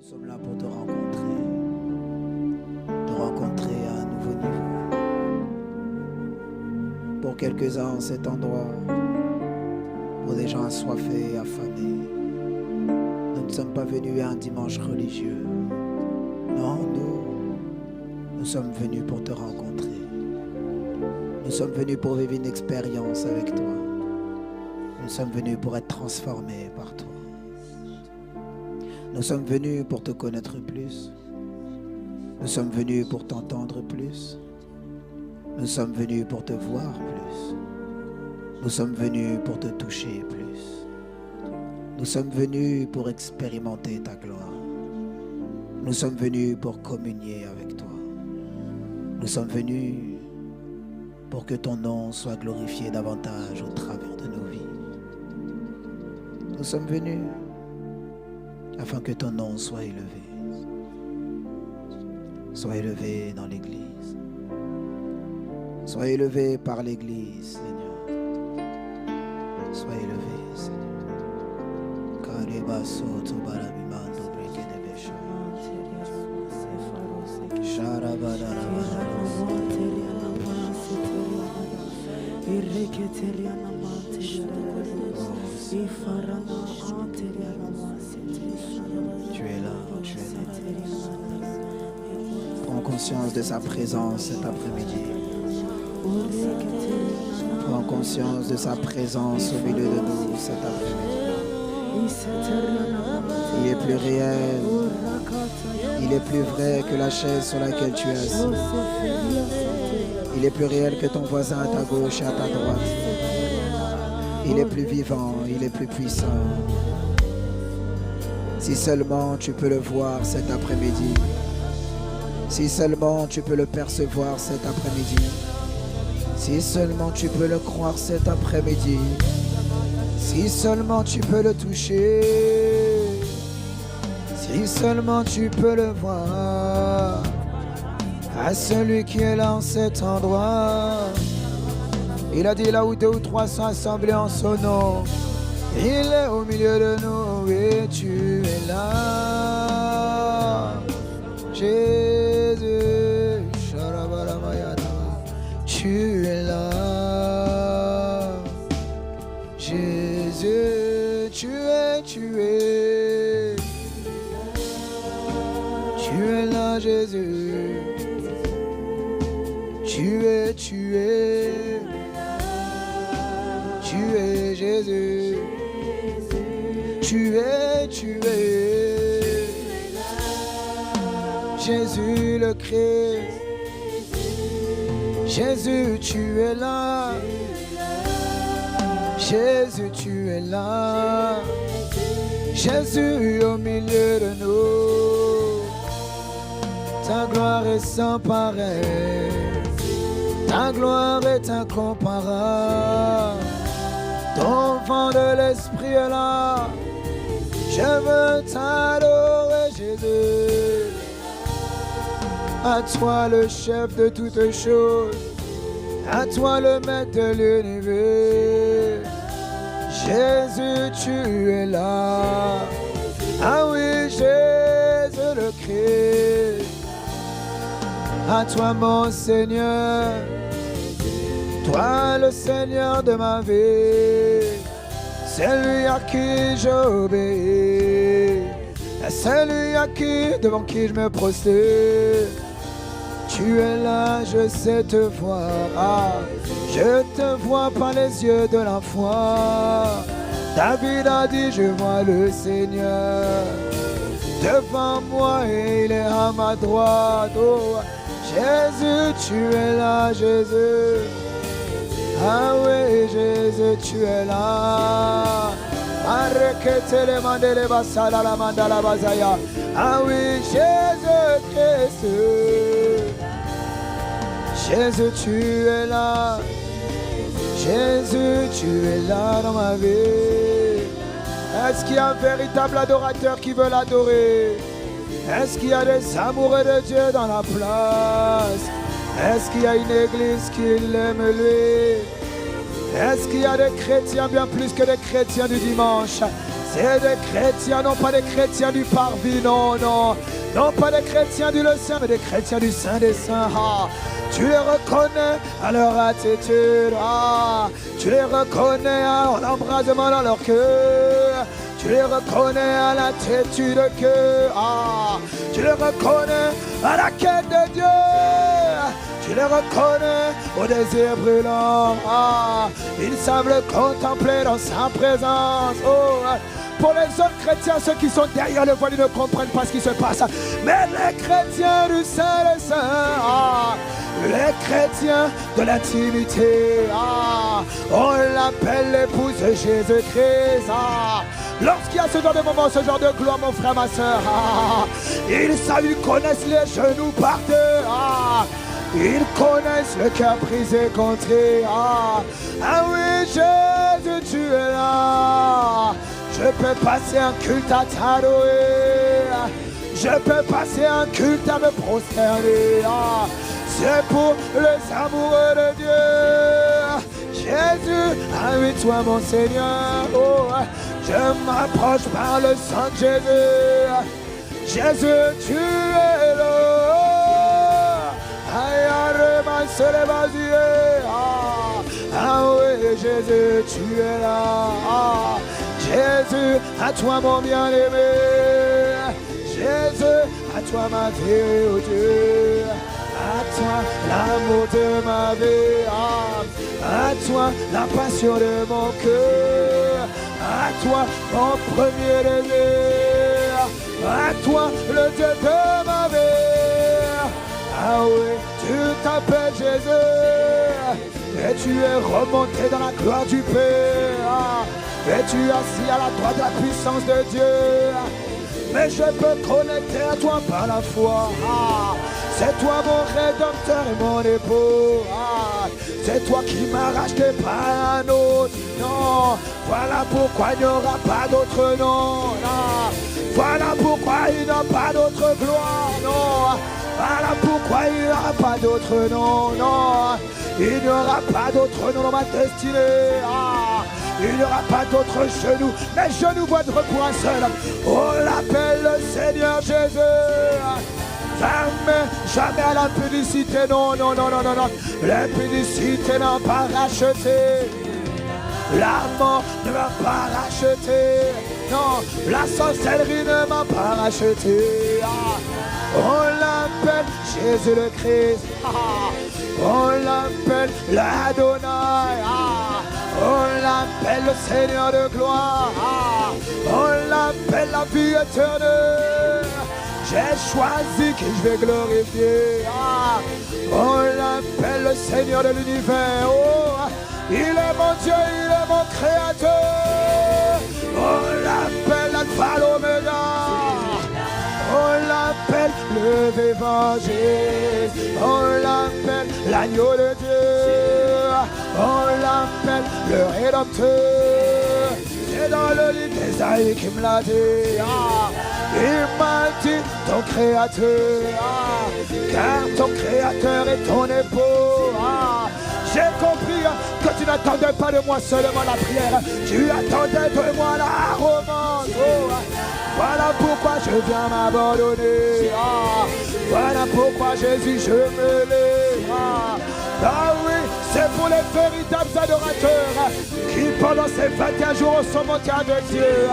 sommes là pour te rencontrer à un nouveau niveau. Pour quelques-uns en cet endroit, pour des gens assoiffés et affamés, nous ne sommes pas venus à un dimanche religieux. Non, nous sommes venus pour te rencontrer. Nous sommes venus pour vivre une expérience avec toi. Nous sommes venus pour être transformés par toi. Nous sommes venus pour te connaître plus. Nous sommes venus pour t'entendre plus. Nous sommes venus pour te voir plus. Nous sommes venus pour te toucher plus. Nous sommes venus pour expérimenter ta gloire. Nous sommes venus pour communier avec toi. Nous sommes venus pour que ton nom soit glorifié davantage au travers de nos vies. Nous sommes venus afin que ton nom soit élevé. Sois élevé dans l'Église. Sois élevé par l'Église, Seigneur. Sois élevé, Seigneur. Tu es là, tu es là. Prends conscience de sa présence cet après-midi. Prends conscience de sa présence au milieu de nous cet après-midi. Il est plus réel. Il est plus vrai que la chaise sur laquelle tu es assis. Il est plus réel que ton voisin à ta gauche et à ta droite. Il est plus vivant, il est plus puissant. Si seulement tu peux le voir cet après-midi. Si seulement tu peux le percevoir cet après-midi. Si seulement tu peux le croire cet après-midi. Si seulement tu peux le toucher. Si seulement tu peux le voir. À celui qui est là en cet endroit. Il a dit là où 2 ou 3 sont assemblés en son nom. Il est au milieu de nous et tu es là. Jésus, tu es là. Jésus, tu es. Tu es là, Jésus. Tu es. Tu es Jésus. Tu es. Jésus le Christ. Jésus, tu es là. Jésus, tu es là. Jésus au milieu de nous. Ta gloire est sans pareil. Ta gloire est incomparable. Ton vent de l'esprit est là. Je veux t'adorer, Jésus. À toi le chef de toutes choses. À toi le maître de l'univers. Jésus, tu es là. Ah oui, Jésus le Christ. À toi mon Seigneur. Toi le Seigneur de ma vie. Celui à qui j'obéis. Celui à qui, devant qui je me prosterne. Tu es là, je sais te voir. Ah, je te vois par les yeux de la foi. David a dit, je vois le Seigneur devant moi et il est à ma droite. Oh, Jésus, tu es là, Jésus. Ah oui, Jésus, tu es là. Ah oui, Jésus Christ. Jésus, tu es là. Jésus, tu es là dans ma vie. Est-ce qu'il y a un véritable adorateur qui veut l'adorer? Est-ce qu'il y a des amoureux de Dieu dans la place? Est-ce qu'il y a une église qui l'aime lui? Est-ce qu'il y a des chrétiens bien plus que des chrétiens du dimanche? C'est des chrétiens, non pas des chrétiens du parvis, non, non. Non pas des chrétiens du Saint, mais des chrétiens du Saint des Saints. Ah, tu les reconnais à leur attitude. Ah, tu les reconnais à l'embrasement dans leur cœur. Tu les reconnais à la têtu de cœur. Ah, tu les reconnais à la quête de Dieu. Tu les reconnais au désir brûlant. Ah, ils savent le contempler dans sa présence. Oh, pour les autres chrétiens, ceux qui sont derrière le voile, ils ne comprennent pas ce qui se passe. Mais les chrétiens du Saint des Saints, ah, les chrétiens de l'intimité, ah, on l'appelle l'épouse de Jésus-Christ. Ah, lorsqu'il y a ce genre de moment, ce genre de gloire, mon frère, ma soeur, ah, ils savent, ils connaissent les genoux par terre. Ah, ils connaissent le cœur brisé contre eux. Ah, ah oui, Jésus, tu es là. Je peux passer un culte à t'adorer. Je peux passer un culte à me prosterner. Ah, c'est pour les amoureux de Dieu. Jésus, ah oui, toi mon Seigneur. Oh, je m'approche par le sang de Jésus. Jésus, tu es là. Ah oui, Jésus, tu es là. Ah, Jésus, à toi mon bien-aimé. Jésus, à toi ma vie, oh Dieu. À toi l'amour de ma vie. Ah, à toi la passion de mon cœur. À toi mon premier désir. À toi le Dieu de ma vie. Ah oui, tu t'appelles Jésus. Et tu es remonté dans la gloire du Père. Et tu es assis à la droite de la puissance de Dieu. Mais je peux connecter à toi par la foi. Ah, c'est toi mon rédempteur et mon époux. Ah, c'est toi qui m'as racheté par un autre. Non, voilà pourquoi il n'y aura pas d'autre nom. Non, voilà pourquoi il n'y a pas d'autre gloire. Non, voilà pourquoi il n'y aura pas d'autre nom. Non, il n'y aura pas d'autre nom dans ma destinée. Ah, il n'y aura pas d'autre genou. Mes genoux vont être pour un seul. On l'appelle le Seigneur Jésus. Jamais, jamais à l'impudicité. Non, non, non, non, non, non. L'impudicité n'a pas racheté. La mort ne m'a pas racheté. Non, la sorcellerie ne m'a pas racheté. Ah, on l'appelle Jésus le Christ. Ah, on l'appelle l'Adonai. Ah, on l'appelle le Seigneur de gloire. Ah, on l'appelle la vie éternelle. J'ai choisi qui je vais glorifier. Ah, on l'appelle le Seigneur de l'univers. Oh, il est mon Dieu, il est mon Créateur. On l'appelle l'Alpha l'Oméga. On l'appelle le Évangile. On l'appelle l'agneau de Dieu. On l'appelle le Rédempteur. C'est dans le livre d'Ésaïe qui me l'a dit. Ah, il m'a dit ton Créateur. Ah, car ton Créateur est ton époux. Ah, j'ai compris que tu n'attendais pas de moi seulement la prière. Tu attendais de moi la romance. Oh, voilà pourquoi je viens m'abandonner. Ah, voilà pourquoi Jésus, je me lève. Ah oui, c'est pour les véritables adorateurs qui pendant ces 21 jours sont montés avec Dieu.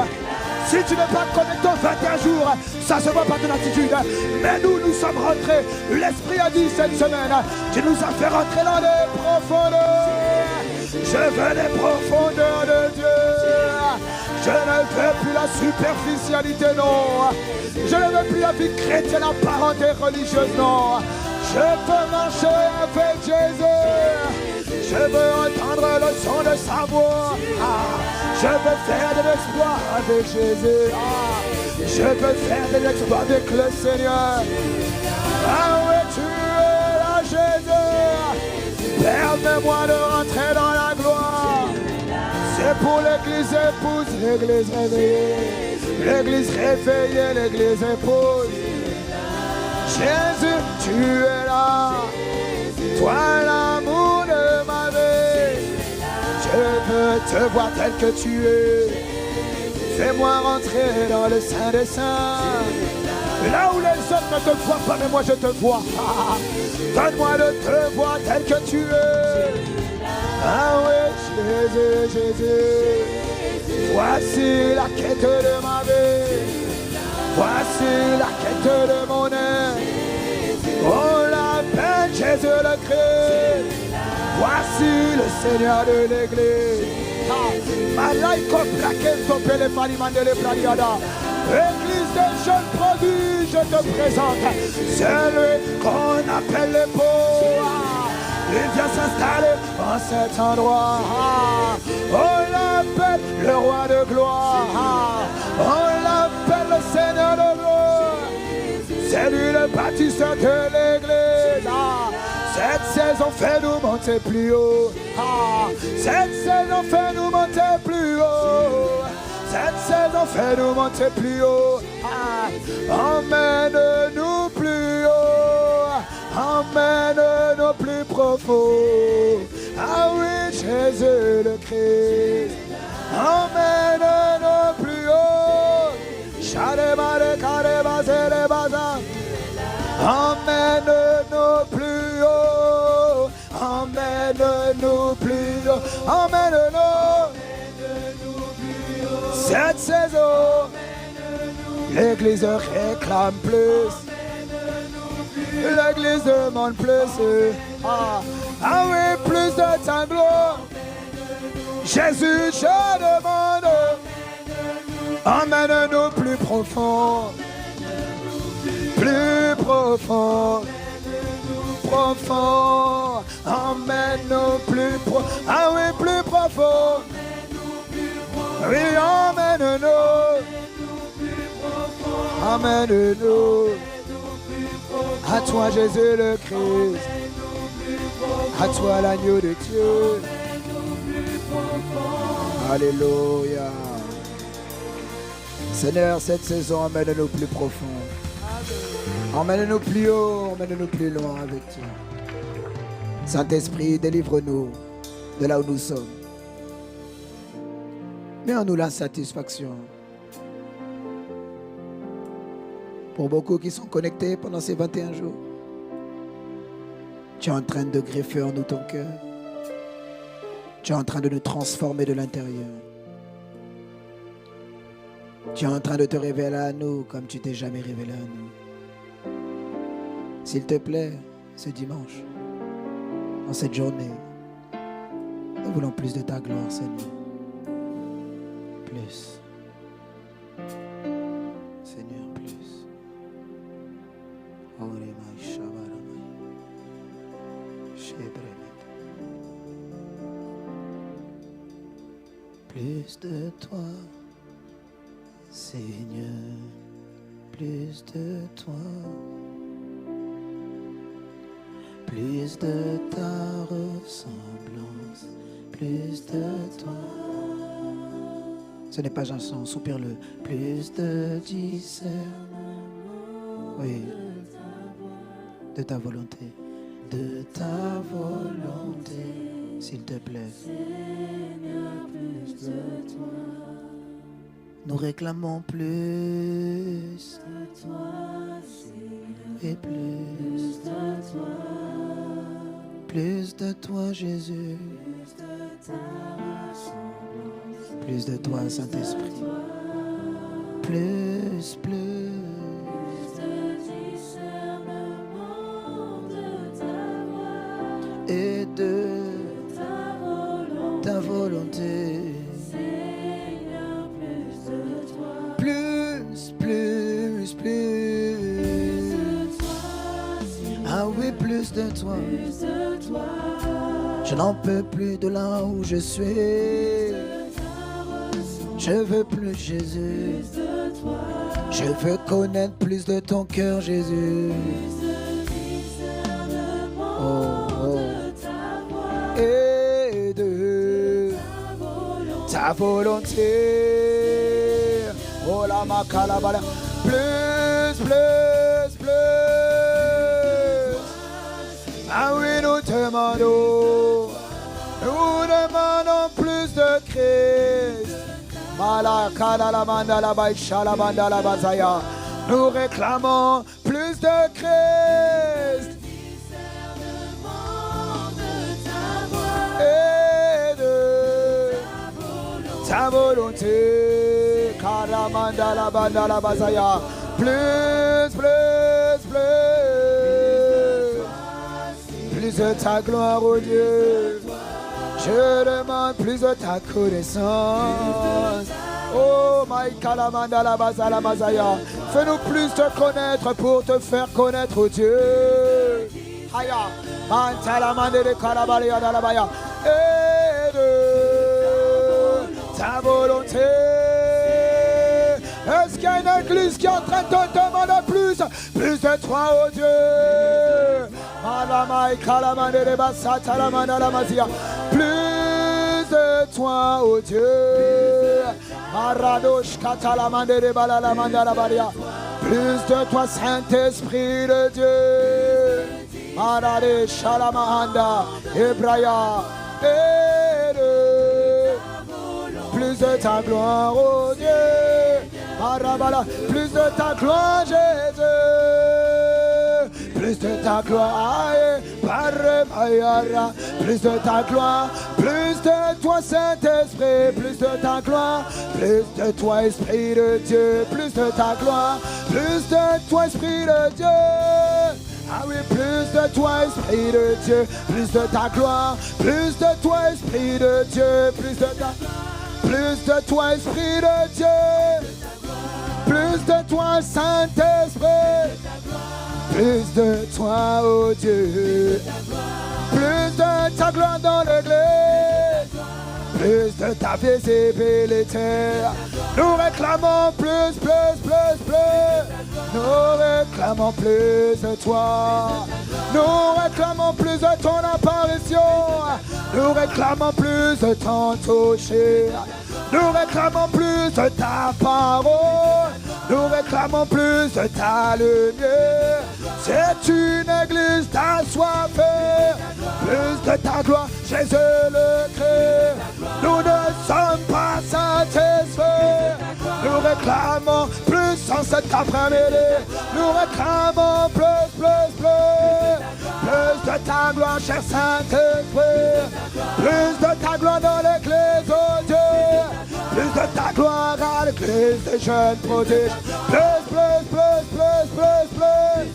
Si tu n'es pas connecté aux 21 jours, ça se voit par ton attitude. Mais nous sommes rentrés. L'Esprit a dit cette semaine, tu nous as fait rentrer dans les profondeurs. Je veux les profondeurs de Dieu. Je ne veux plus la superficialité, non. Je ne veux plus la vie chrétienne apparente et religieuse, non. Je veux marcher avec Jésus. Je veux entendre le son de sa voix. Je veux faire de l'exploit avec Jésus. Je veux faire de l'exploit avec le Seigneur. Ah oui, tu es là, Jésus. Permets-moi de rentrer dans la gloire. C'est pour l'église épouse, l'église réveillée. L'église réveillée, l'église épouse. Jésus, tu es là. Toi, l'amour de ma vie. Je veux te voir tel que tu es. Fais-moi rentrer dans le Saint des Saints. Là où les autres ne te voient pas, mais moi je te vois. Donne-moi de te voir tel que tu es. Ah oui, Jésus, Jésus. Voici la quête de ma vie. Voici la quête de mon âme. On l'appelle Jésus le Christ. Voici le Seigneur de l'Église. Malaïko plakento pele falimandele pladiada. Église des jeunes prodiges, je te présente celui qu'on appelle les pauvres. Il vient s'installer en cet endroit. On l'appelle le roi de gloire. On l'appelle le Seigneur de gloire. C'est lui le bâtisseur de l'église. Cette saison fait nous monter plus haut. Cette saison fait nous monter plus haut. Cette saison fait nous monter plus haut. Emmène-nous plus haut. Emmène-nous plus profond. Ah oui, Jésus le Christ. Emmène-nous plus haut. Chalébale, careba, zélébaza. Emmène-nous plus haut. Emmène-nous plus haut. Emmène-nous. Cette saison, l'église réclame plus. L'église demande plus. Ah oui, plus de ta gloire. Jésus, je demande. Emmène-nous plus profond. Plus profond. Profond. Emmène-nous plus profond. Ah oui, plus profond. Oui, emmène-nous. Emmène-nous. À toi, Jésus le Christ. À toi, l'agneau de Dieu. Alléluia. Seigneur, cette saison, emmène-nous plus profond. Emmène-nous plus haut, emmène-nous plus loin avec toi. Saint-Esprit, délivre-nous de là où nous sommes. Mets en nous la satisfaction. Pour beaucoup qui sont connectés pendant ces 21 jours, tu es en train de greffer en nous ton cœur. Tu es en train de nous transformer de l'intérieur. Tu es en train de te révéler à nous comme tu t'es jamais révélé à nous. S'il te plaît, ce dimanche, en cette journée, nous voulons plus de ta gloire, Seigneur. Plus. Seigneur, plus. Plus de toi, Seigneur, plus de toi, plus de ta ressemblance, plus de toi. Ce n'est pas un son, soupire-le. Plus de discernement. Oui. De ta volonté. De ta volonté. S'il te plaît. Seigneur, plus de toi. Nous réclamons plus de toi, Seigneur. Et plus de toi. Plus de toi, Jésus. Plus de ta ressemblance. Plus de toi, Saint-Esprit. Plus, plus. Plus de discernement de ta voix. Et de ta volonté. Seigneur, plus de toi. Plus, plus, plus. Plus de toi, Seigneur. Ah oui, plus de toi. Plus de toi. Je n'en peux plus de là où je suis. Je veux plus, Jésus. Je veux connaître plus de ton cœur, Jésus. Oh, oh. Et de ta volonté. Oh la macalabala. Plus, plus, plus. Ah oui, nous demandons plus de Christ. Mala Kadalamanda la Baïchalabanda la Bazaya. Nous réclamons plus de Christ. Et de ta volonté. Karamanda la Banda la Bazaya. Plus, plus, plus. Plus de ta gloire, oh Dieu. Je demande plus de ta connaissance. Oh, my Kalamanda la Bazala Mazaya. Fais-nous plus te connaître pour te faire connaître, oh Dieu. Haya. Mantalamande de Kalabalia de la Baya. Et de ta volonté. Est-ce qu'il y a une église qui est en train de te demander plus de toi, oh Dieu? Malamai Kalamande de Basata la Manda la Mazia. Plus de toi, oh Dieu. Maradosh Katalamande de Balalamanda la Baria. Plus de toi, Saint-Esprit de Dieu. Marade Shalamahanda Ebraya. Et de plus de ta gloire, oh Dieu. Marabala. Plus de ta gloire, Jésus. Plus de ta gloire, plus de ta gloire, plus de toi Saint-Esprit, plus de ta gloire, plus de toi Esprit de Dieu, plus de ta gloire, plus de toi Esprit de Dieu. Ah oui, plus de toi Esprit de Dieu, plus de ta gloire, plus de toi Esprit de Dieu, plus de toi Esprit de Dieu, plus de toi Saint-Esprit. Plus de toi, oh Dieu. Plus de ta gloire dans l'église. Plus de ta visibilité. Nous réclamons plus, plus, plus, plus. Nous réclamons plus de toi. Nous réclamons plus de ton apparition. Nous réclamons plus de ton toucher. Nous réclamons plus de ta parole. Nous réclamons plus de ta lumière. C'est une église d'assoiffée. Plus de ta gloire, Jésus le Christ. Nous ne sommes pas satisfaits. Nous réclamons plus en cet après-midi. Nous réclamons plus, plus, plus. Plus de ta gloire, cher Saint-Esprit. Plus de ta gloire dans l'église, oh Dieu. Plus de ta gloire à l'église des jeunes prodiges. Plus, plus, plus, plus, plus, plus.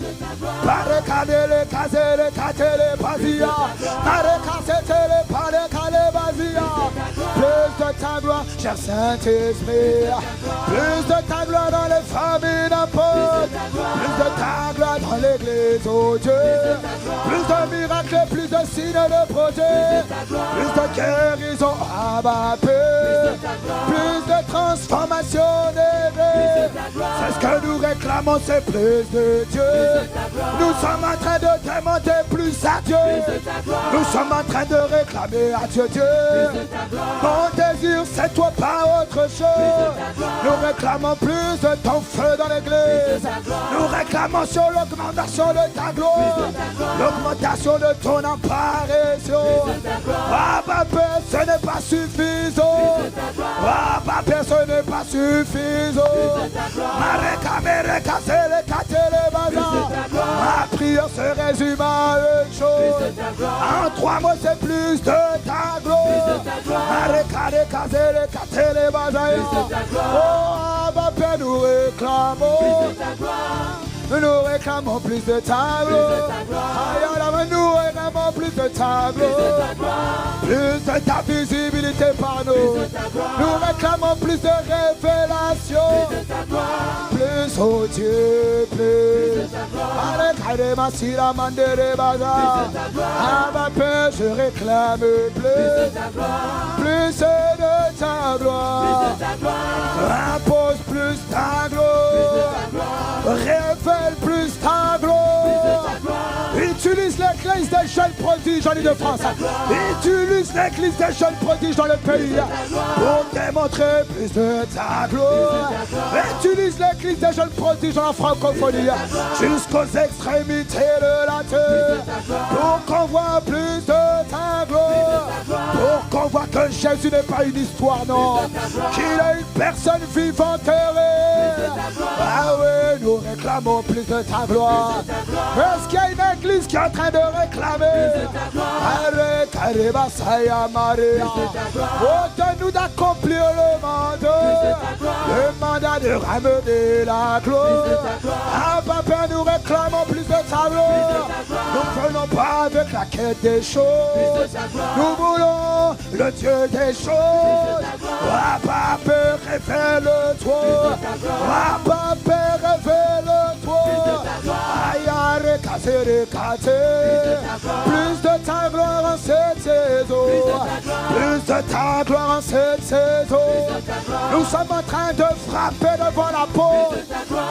Parekadele, kazele, katele, bazia. Parekasele, parekale, bazia. Plus de ta gloire, cher Saint-Esprit. Plus de ta gloire dans les familles d'apôtres. Plus de ta gloire dans l'église, oh Dieu. Plus de miracles, plus de signes de prodiges. Plus de guérison, plus de transformation des vies. C'est ce que nous réclamons, c'est plus de Dieu. Nous sommes en train de demander plus à Dieu. Nous sommes en train de réclamer à Dieu, Dieu. Mon désir, c'est toi, pas autre chose. Nous réclamons plus de ton feu dans l'église. Nous réclamons sur l'augmentation de ta gloire. L'augmentation de ton apparition. Ah, papa, ce n'est pas suffisant. Ah, papa, ce n'est pas suffisant. Ma prière se résume à une chose. En 3 mots, c'est plus de ta gloire. Oh, papa, nous réclamons. Nous réclamons plus de ta gloire. Nous réclamons plus de ta gloire. Plus de ta visibilité par nous. Nous réclamons plus de révélation. Plus, oh Dieu, plus. Je réclame plus. Plus de ta gloire. Impose plus ta gloire. Révèle plus ta gloire. Utilise l'église des jeunes prodiges en Île-de-France. Utilise l'église des jeunes prodiges dans le pays pour démontrer plus de ta gloire. utilise l'église des jeunes prodiges en francophonie jusqu'aux extrémités de la terre pour qu'on voit plus de ta gloire, pour qu'on voit que Jésus n'est pas une histoire, non, qu'il est une personne vivante et réelle. Ah oui, nous réclamons plus de ta gloire. Est-ce qu'il y a une église qui est en train de réclamer? Arrête, Maria. Oh, donne-nous d'accomplir le mandat de ramener la gloire. Ah, Papa, nous réclamons plus de ta gloire. Nous ne venons pas avec la quête des choses. Nous voulons le Dieu des choses. Ah, Papa, révèle-toi. Ah, Papa, révèle-toi. Plus de ta gloire en cette saison. Plus de ta gloire en cette saison. Nous sommes en train de frapper devant la porte.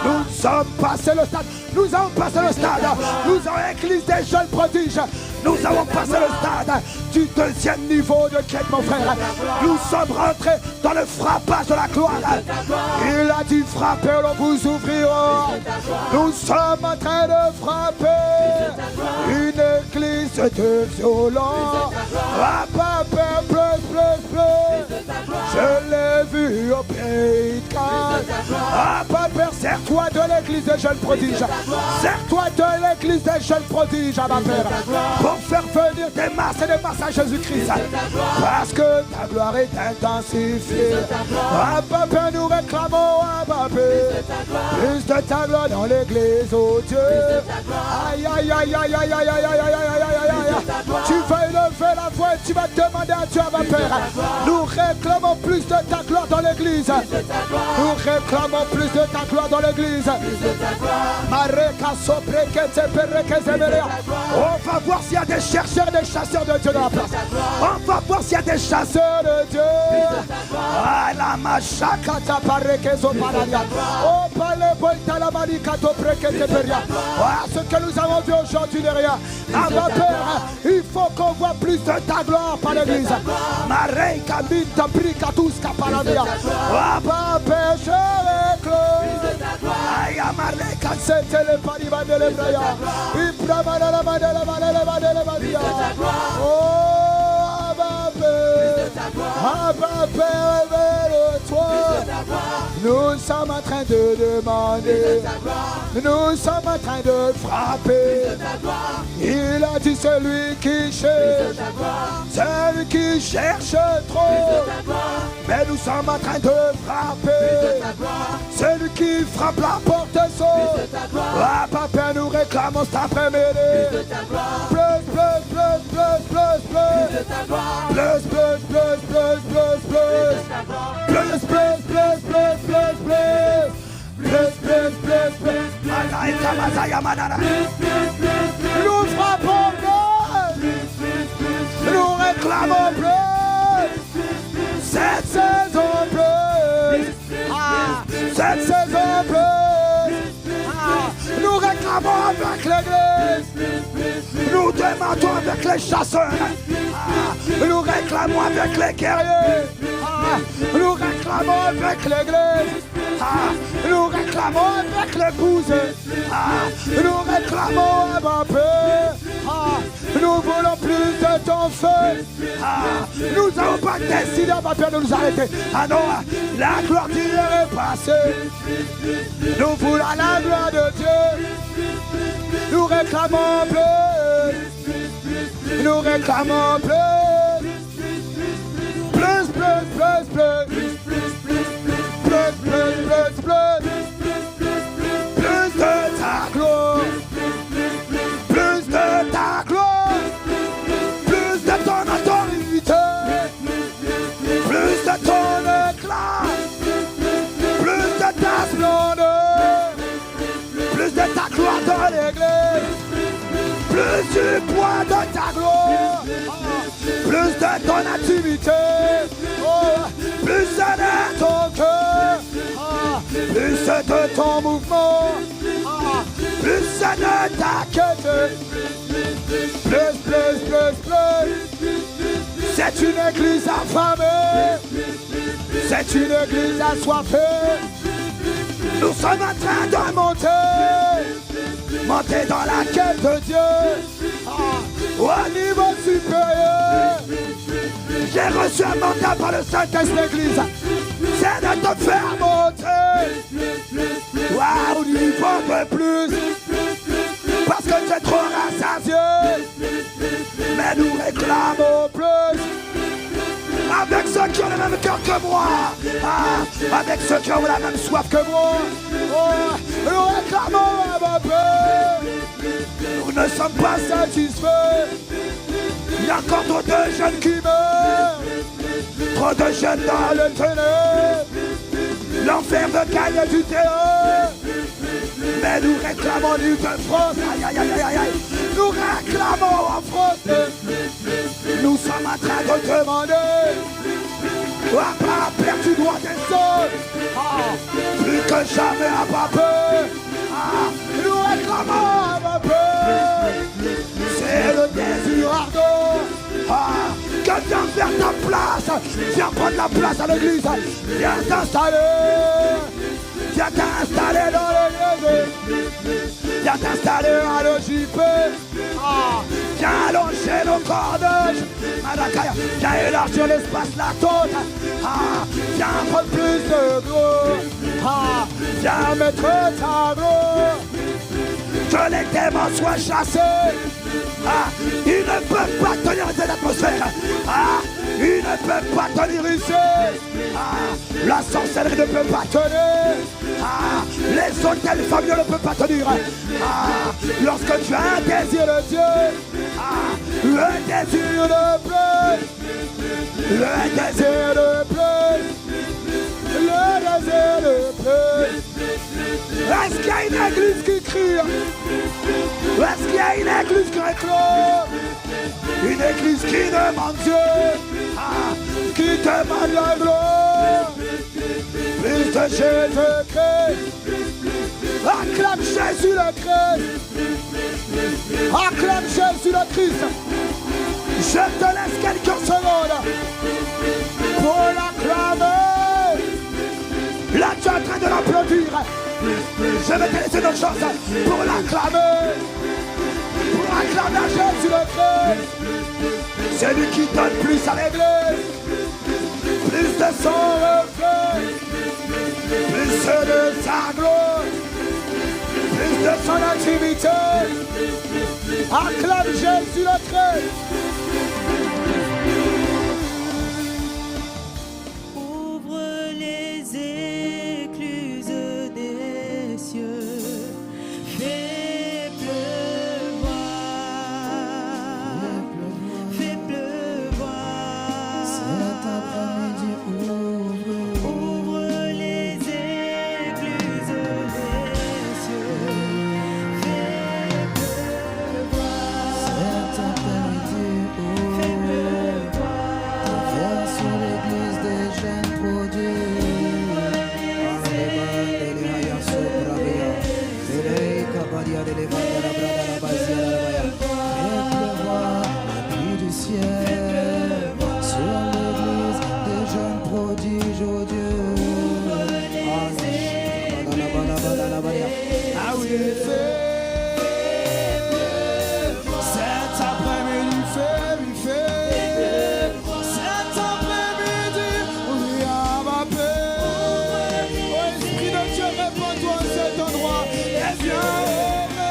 Nous sommes passés le stade. Nous avons passé le stade. Nous avons église des jeunes prodiges. Nous avons passé le stade du deuxième niveau de quête, mon frère. Nous sommes rentrés dans le frappage de la gloire. Il a dit frapper, on vous ouvrira. Nous sommes en train de frapper une église de violence. Je l'ai vu au pays de Cannes. Ah, Papa, sers-toi de l'église des jeunes prodiges. Sers-toi de l'église des jeunes prodiges, ma Père, pour faire venir des masses et des masses à Jésus-Christ. Parce que ta gloire est intensifiée. Ah, Papa, nous réclamons, ah, Papa, plus de ta gloire dans l'église, oh Dieu. Aïe, aïe, aïe, aïe, aïe, aïe, aïe, aïe, aïe, aïe, aïe, aïe. Tu vas élever la voix et tu vas demander à Dieu, ma Père. Nous réclamons plus de ta gloire dans l'église. Nous réclamons plus de ta gloire dans l'église. On va voir s'il y a des chercheurs et des chasseurs de Dieu dans la place. On va voir s'il y a des chasseurs de Dieu. Ah, la machakata parekezo paradia. Oh, parle bolta la malikato prekete peria. Ah, ce que nous avons vu aujourd'hui derrière. Ah, ma Père, il faut qu'on voit plus de ta gloire par l'église. Mareika minta prikatuska paradia. Ah, ma Père, je réclame. Aïe, Amareka, c'était le pariba de l'Ebraya. Ibramana la madela madela madela madia. Oh, Abba, révèle-toi. Nous sommes en train de demander. Nous sommes en train de frapper. Il a dit celui qui cherche. Celui qui cherche trop. Mais nous sommes en train de frapper. Celui qui frappe la porte saute. Ah, Papa, nous réclamons cet après-midi. Plus, plus, plus, plus, plus, plus. Plus, plus, plus, plus, plus, plus. Plus, plus, plus, plus, plus, plus. Plus, plus, plus, plus. Nous frappons plus. Nous réclamons plus. Cette saison plus. Ah, cette saison plus. Ah, nous réclamons avec l'église. Nous demandons avec les chasseurs. Ah, nous réclamons avec les guerriers. Ah, nous réclamons avec l'église. Ah, nous réclamons avec l'épouse. Ah, nous réclamons un peu. Ah, nous voulons plus de ton feu. Ah, nous n'avons pas décidé, ma Père, de nous arrêter. Ah non, la gloire d'hier est passée. Nous voulons la gloire de Dieu. Nous réclamons plus. Nous réclamons plus. Plus, plus, plus, plus. Plus, plus, plus, plus. Plus de ta gloire. Plus de ta gloire. Plus de ton autorité. Plus de ton éclat. Plus de ta splendeur. Plus de ta gloire dans l'église. Plus du poids de ta gloire. Plus de ton intimité. Oh, plus de ton cœur. Plus de ton mouvement. Plus de ta quête. Plus, plus, plus, plus. C'est une église affamée. C'est une église assoiffée. Nous sommes en train de monter dans la quête de Dieu, au niveau supérieur. J'ai reçu un mandat par le Saint-Esprit Église, c'est de te faire monter au niveau de plus, parce que tu es trop rassasié, mais nous réclamons plus. Avec ceux qui ont le même cœur que moi, avec ceux qui ont la même soif que moi, nous réclamons un peu. Nous ne sommes pas satisfaits. Il y a encore trop de jeunes qui meurent, trop de jeunes dans le ténèbre. L'enfer veut gagner du terrain, mais nous réclamons du de France. Aïe, aïe, aïe, aïe, aïe. Nous réclamons en France. Nous sommes en train de demander à pas perdre du droit des sols, plus que jamais à pas peur. Nous réclamons à pas peur. C'est le désir ardent. Que viens faire ta place. Viens prendre la place à l'église. Viens t'installer. Viens t'installer dans l'église. Viens t'installer à l'OJP. Viens allonger nos cordages. Viens élargir l'espace, la tôte. Viens prendre plus de gros. Viens mettre ta gloire. Que les démons soient chassés. Ils ne peuvent pas tenir cette atmosphère. Ils ne peuvent pas tenir ici. La sorcellerie ne peut pas tenir. Les hôtels familiaux ne peuvent pas tenir. Lorsque tu as un désir de Dieu, le désir de plus, le désir de plus, le désir de plus. Est-ce qu'il y a une église qui crie? Est-ce qu'il y a une église qui réclame? Une église qui demande Dieu, qui demande la gloire. Plus de Jésus-Christ. Acclame Jésus le Christ. Acclame Jésus le Christ. Je te laisse quelques secondes pour l'acclamer. Là, tu es en train de l'applaudir. Je vais te laisser notre chance pour l'acclamer. Pour acclamer Jésus le Christ. C'est lui qui donne plus à l'église. Plus de son reflet. Plus de sa gloire. Plus de son intimité. Acclame Jésus le Christ. Ouvre les écluses des cieux. Fais pleuvoir. Fais pleuvoir. Cet après-midi, Ouvre les écluses des cieux. Fais pleuvoir. cet après-midi, Fais pleuvoir. viens sur l'église des jeunes prodiges. Fais pleuvoir la pluie du ciel sur l'église des jeunes prodiges, oh Dieu. Ah oui, cet après-midi, fait. Cet après-midi, oui, à ma paix. Oh, Esprit de Dieu, réponds-toi à cet endroit. Et viens ouvrir.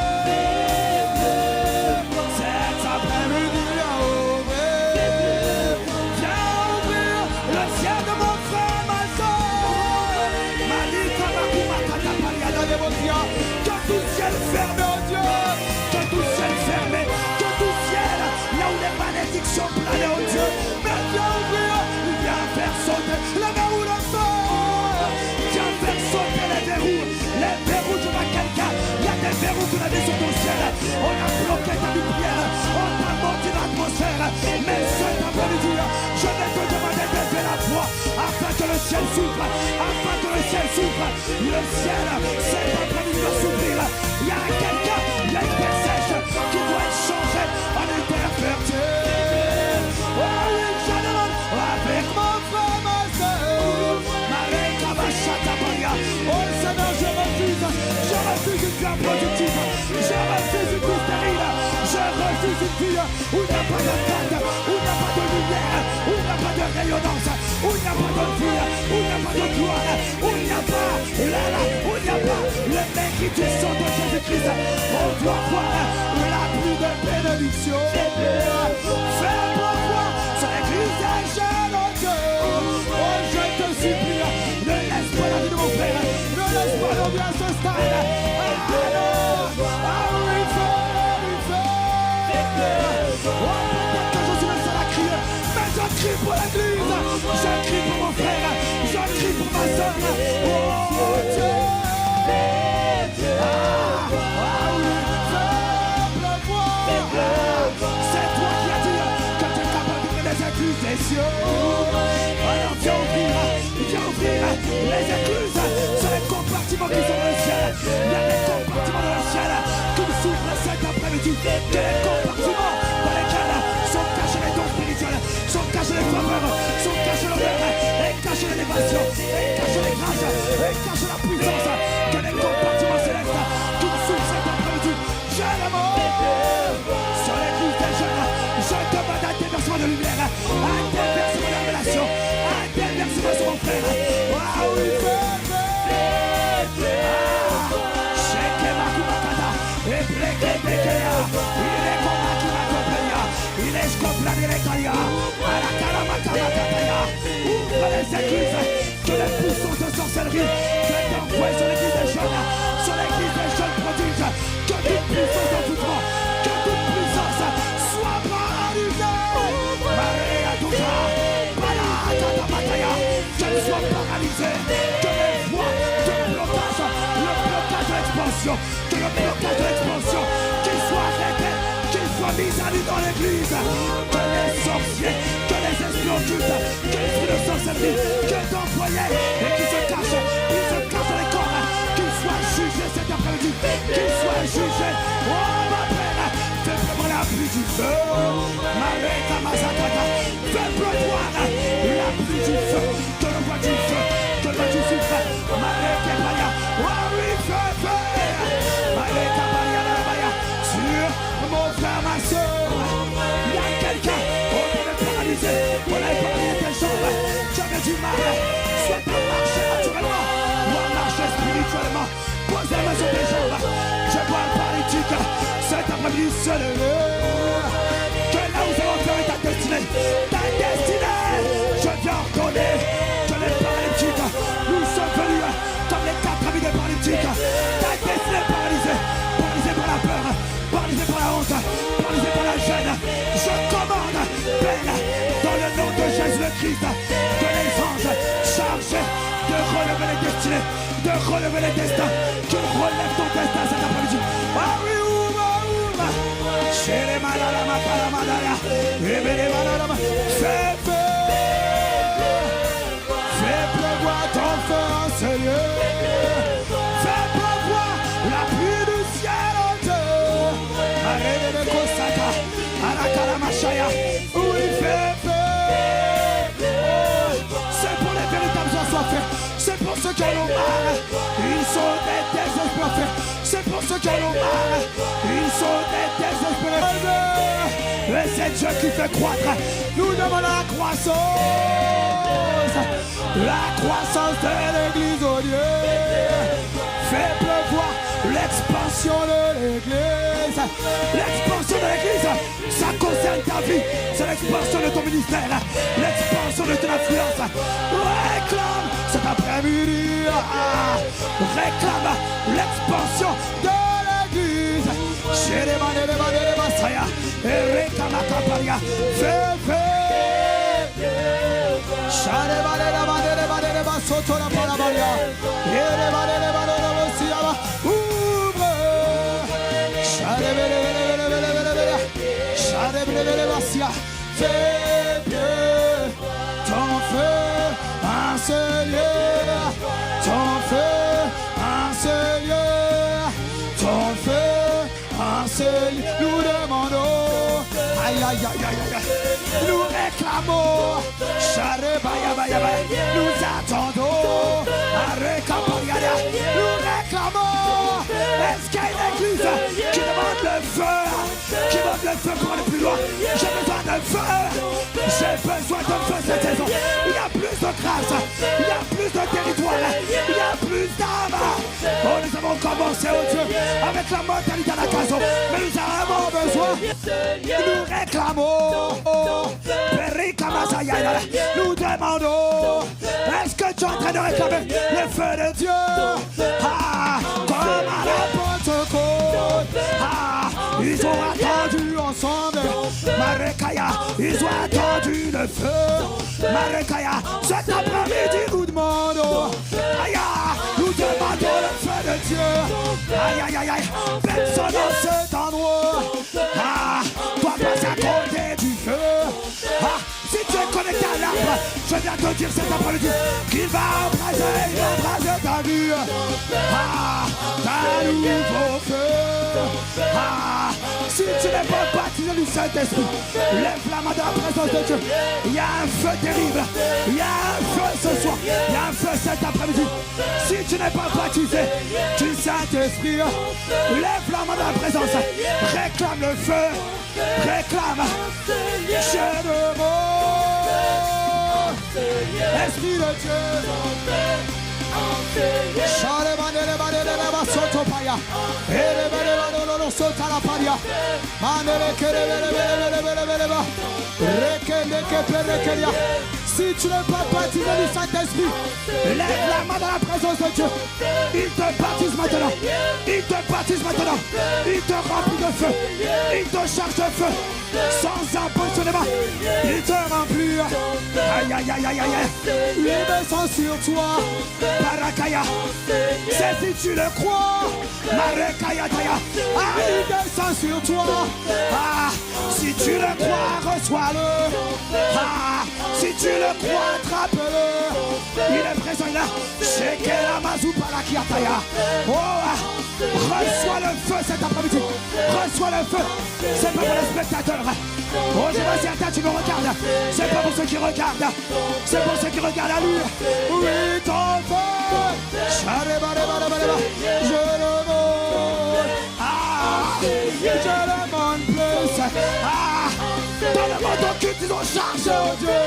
Cet après-midi, viens ouvrir. Viens ouvrir le ciel de mon frère, ma soeur. Malika, Makuma, Katapalia, Dademotia. Que tout ciel fermé, oh Dieu. Que tout ciel fermé. Que tout ciel, là où les malédictions planaient, oh Dieu. Mais viens ouvrir. Viens faire sauter les verrous de feu. Viens faire sauter les verrous. Les verrous, tu vois quelqu'un. Il y a des verrous qu'on a mis sur ton ciel. On a bloqué ta lumière. On t'a menti l'atmosphère. Mais cet après-midi, je vais te demander d'élever la voix afin que le ciel s'ouvre. Afin que le ciel s'ouvre. Le ciel, cet après-midi doit s'ouvrir. Il y a quelqu'un, il y a une terre sèche qui doit être changée en une terre fertile. Oh oui, je demande avec mon frère, ma soeur. Marie Kabachata Baria. Oh Seigneur, je me vie, où il n'y a pas de date, où il n'y a pas de lumière, où il n'y a pas de rayonnance, où il n'y a pas de vie, où il n'y a pas de gloire, où il n'y a pas, où il n'y a pas le mec qui du sang de Jésus-Christ. On doit voir la pluie de bénédiction. Fais pour moi sur l'église des jeunes en Dieu. Oh, je te supplie, ne laisse pas la vie de mon frère, ne laisse pas nos vies à ce stade. Je crie pour l'église, je crie pour mon frère, je crie pour ma soeur. Oh Dieu, c'est toi qui as dit que tu es capable d'ouvrir les écluses des cieux. Alors viens ouvrir les écluses sur les compartiments qui sont dans le ciel. Il y a des compartiments dans le ciel qui s'ouvrent cet après-midi. Il y a des compartiments dans lesquels sont cachés les dons spirituels, sont cachés les faveurs, sont cachés l'honneur, et cachés l'élévation, et cachés les grâces, et cachés la puissance. Que les compartiments célestes qui s'ouvrent cet après-midi. Je l'amour sur l'église des jeunes. Je demande un déversement de lumière, un déversement de révélation, un déversement sur mon frère. Ah oui, ouvre les églises, que les puissances de sorcellerie que t'envoies sur l'église des jeunes, sur l'église des jeunes prodiges, que toute puissance d'envoûtement, que toute puissance soit paralysée. Maria Douka, Balakata Mataya, qu'elle soit paralysée, que les voies de blocage, le blocage de l'expansion, que le blocage de l'expansion, qu'il soit arrêté, qu'il soit mis à nu dans l'église, que les sorciers, que les esprits occultes, que l'esprit de sorcellerie, que d'employés et qui se cachent dans les corps, qu'ils soient jugés cet après-midi, qu'ils soient jugés. Oh ma père, fais pleuvoir la pluie du feu, Mareka Mazataka, fais pleuvoir la pluie du feu, que le bois du feu, que le bois du soufre, Mareka Baya, oh oui, feu, Mareka Baya, sur mon frère, ma soeur, il y a quelqu'un, on est paralysé, on a paralysé tes jambes, j'avais du mal, soit à marcher naturellement, ou à marcher spirituellement, pose la main sur tes jambes, je vois un paralytique, cet après-midi se lever, que là où ça va faire ta destinée, je viens ordonner que les paralytiques, nous sommes venus comme les 4 amis des paralytiques, ta destinée paralysée, paralysée par la peur, paralysé par la honte, paralysé par la gêne. Je commande, Père, dans le nom de Jésus le Christ, que les anges chargés de relever les destinées, de relever les destins, qu'ils relèvent ton destin cet après-midi. Ah oui, chez les malala, fais pleuvoir ton feu en ce lieu. Fais pleuvoir la pluie du ciel en Dieu. Arrête de Kosaka, Arakaramashaya, où il fait feu. C'est pour les véritables assoiffés, c'est pour ceux qui en ont marre, ils sont des désespérés. C'est pour ceux qui en ont marre, ils sont des désespérés. Et c'est Dieu qui fait croître. Nous demandons la croissance de l'église, oh Dieu. Fais pleuvoir l'expansion de l'église. L'expansion de l'église, ça concerne ta vie. C'est l'expansion de ton ministère, l'expansion de ton influence. Réclame cet après-midi, réclame l'expansion de l'église. Chez les Masaya, et réclame ta paria. Fais. Fais ton feu en ce lieu, ton feu en ce lieu, ton feu en ce lieu. Nous demandons, aïe aïe aïe aïe aïe, nous réclamons, nous attendons, nous réclamons. Est-ce qu'il y a une église qui demande le feu pour aller plus gloire. J'ai besoin de feu. J'ai besoin de feu cette saison. Il y a plus de grâce. Il y a plus de territoire. Il y a plus d'âme. Oh, nous avons commencé, oh Dieu, avec la mentalité à la casse. Mais nous avons besoin. Nous réclamons. Nous demandons. Est-ce que tu es en train de réclamer le feu de Dieu? Ah, comme à la Pentecôte. Ah, ils ont attendu ensemble. Marekaya, ils ont attendu le feu. Marekaya, cet après-midi nous demandons. Aïe, nous demandons le feu de Dieu. Aïe, aïe, aïe, aïe. Personne dans cet endroit. Ah, toi passe à côté du feu. Ah, si tu es connecté à l'arbre, je viens te dire cet après-midi qu'il va embraser ta vie. Ah, ta nouveau feu. Ah, si tu n'es pas baptisé du Saint-Esprit, lève la main de la présence de Dieu. Il y a un feu terrible. Il y a un feu ce soir. Il y a un feu cet après-midi. Si tu n'es pas baptisé du Saint-Esprit, lève la main de la présence. Réclame le feu. Réclame. Je demande. Esprit de Dieu. Si tu n'es pas baptisé du Saint-Esprit, lève la main dans la présence de Dieu. Il te baptise maintenant. Il te baptise maintenant. Il te remplit de feu. Il te charge de feu. Sans impressionnement. Il te remplit. Aïe, aïe, aïe, aïe, aïe. Il descend sur toi. Barakaya. C'est si tu le crois. Marekaya Taya. Ah, il descend sur toi. Ah, si tu le crois, reçois-le. Ah, si tu le crois, attrape-le. Il est présent, il est là. Shekela Mazou Barakia Taya. Oh, reçois le feu cet après-midi. Reçois le feu. C'est pas pour les spectateurs. Oh, je vois certains, tu me regardes. C'est pas pour ceux qui regardent. C'est pour ceux qui regardent à lui. Oui, ton feu. Je demande. Ah, je demande plus. Ah, dans le monde occulte, ils ont chargé, oh Dieu.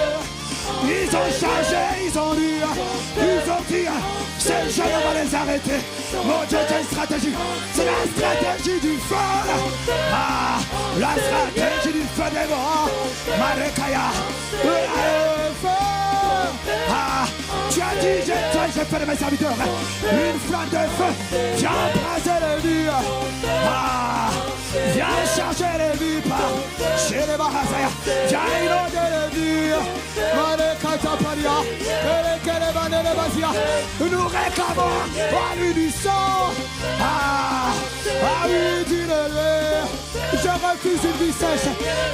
Ils ont chargé, ils ont dit, ces jeunes, on va les arrêter. Mon Dieu, c'est une stratégie. C'est la stratégie du feu. Ah, la stratégie du feu des morts. Marekaya, le feu. Ah, tu as dit, j'ai fait de mes serviteurs une flamme de feu. Viens embraser les vies. Ah, viens charger les vies chez les Bahasaya. Viens inonder les vies. Nous réclamons à lui du sang. Ah, oui, dis-le. Je refuse une vie sèche.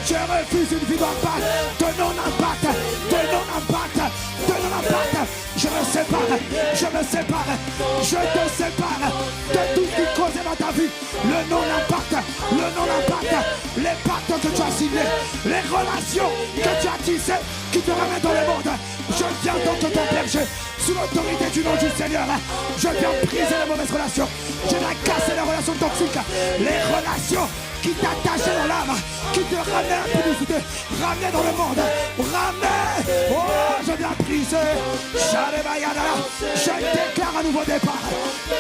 Je refuse une vie d'impact, de non-impact, de non-impact, de non-impact. Je me sépare, je me sépare, je te sépare de tout ce qui causait dans ta vie. Le non-impact, les pactes que tu as signés, les relations que tu as tissées qui te ramènent dans le monde. Je viens donc te berger sous l'autorité du nom du Seigneur. Je viens briser les mauvaises relations. Je viens casser les relations toxiques, les relations qui t'attachaient dans l'âme, qui te ramenaient à publicité, ramenaient dans le monde, ramenaient. Oh, je viens briser. Je déclare un nouveau départ.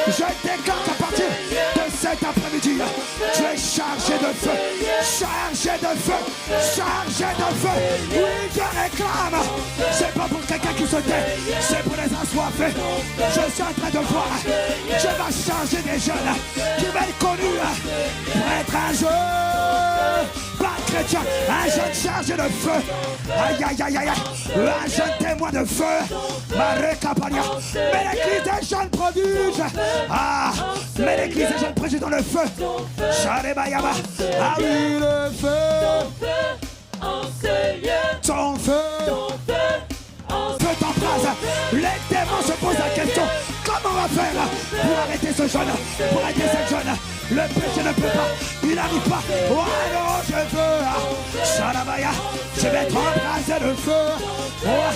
Je déclare qu'à partir de cet après-midi, tu es chargé de feu, chargé de feu, chargé de feu. Oui, je réclame. C'est pas pour quelqu'un qui se tait, c'est pour les assoiffés. Je suis en train de voir. Je vais charger des jeunes qui vont être connus pour être un jeune, pas chrétien, un jeune chargé de feu. Aïe, aïe, aïe, aïe, un jeune témoin de feu. Marekapania. Mais l'église des jeunes prodiges. Ah, mais l'église des jeunes prodiges dans le feu. Sharebayaba. Ah oui, le feu. Ton feu. Feu t'embrase. Les démons se posent la question. Comment on va faire pour arrêter ce jeune, pour arrêter cette jeune? Le péché ne peut pas, il n'arrive pas. Oh non, je veux. Shalabaya, je vais t'embraser le feu. Oh,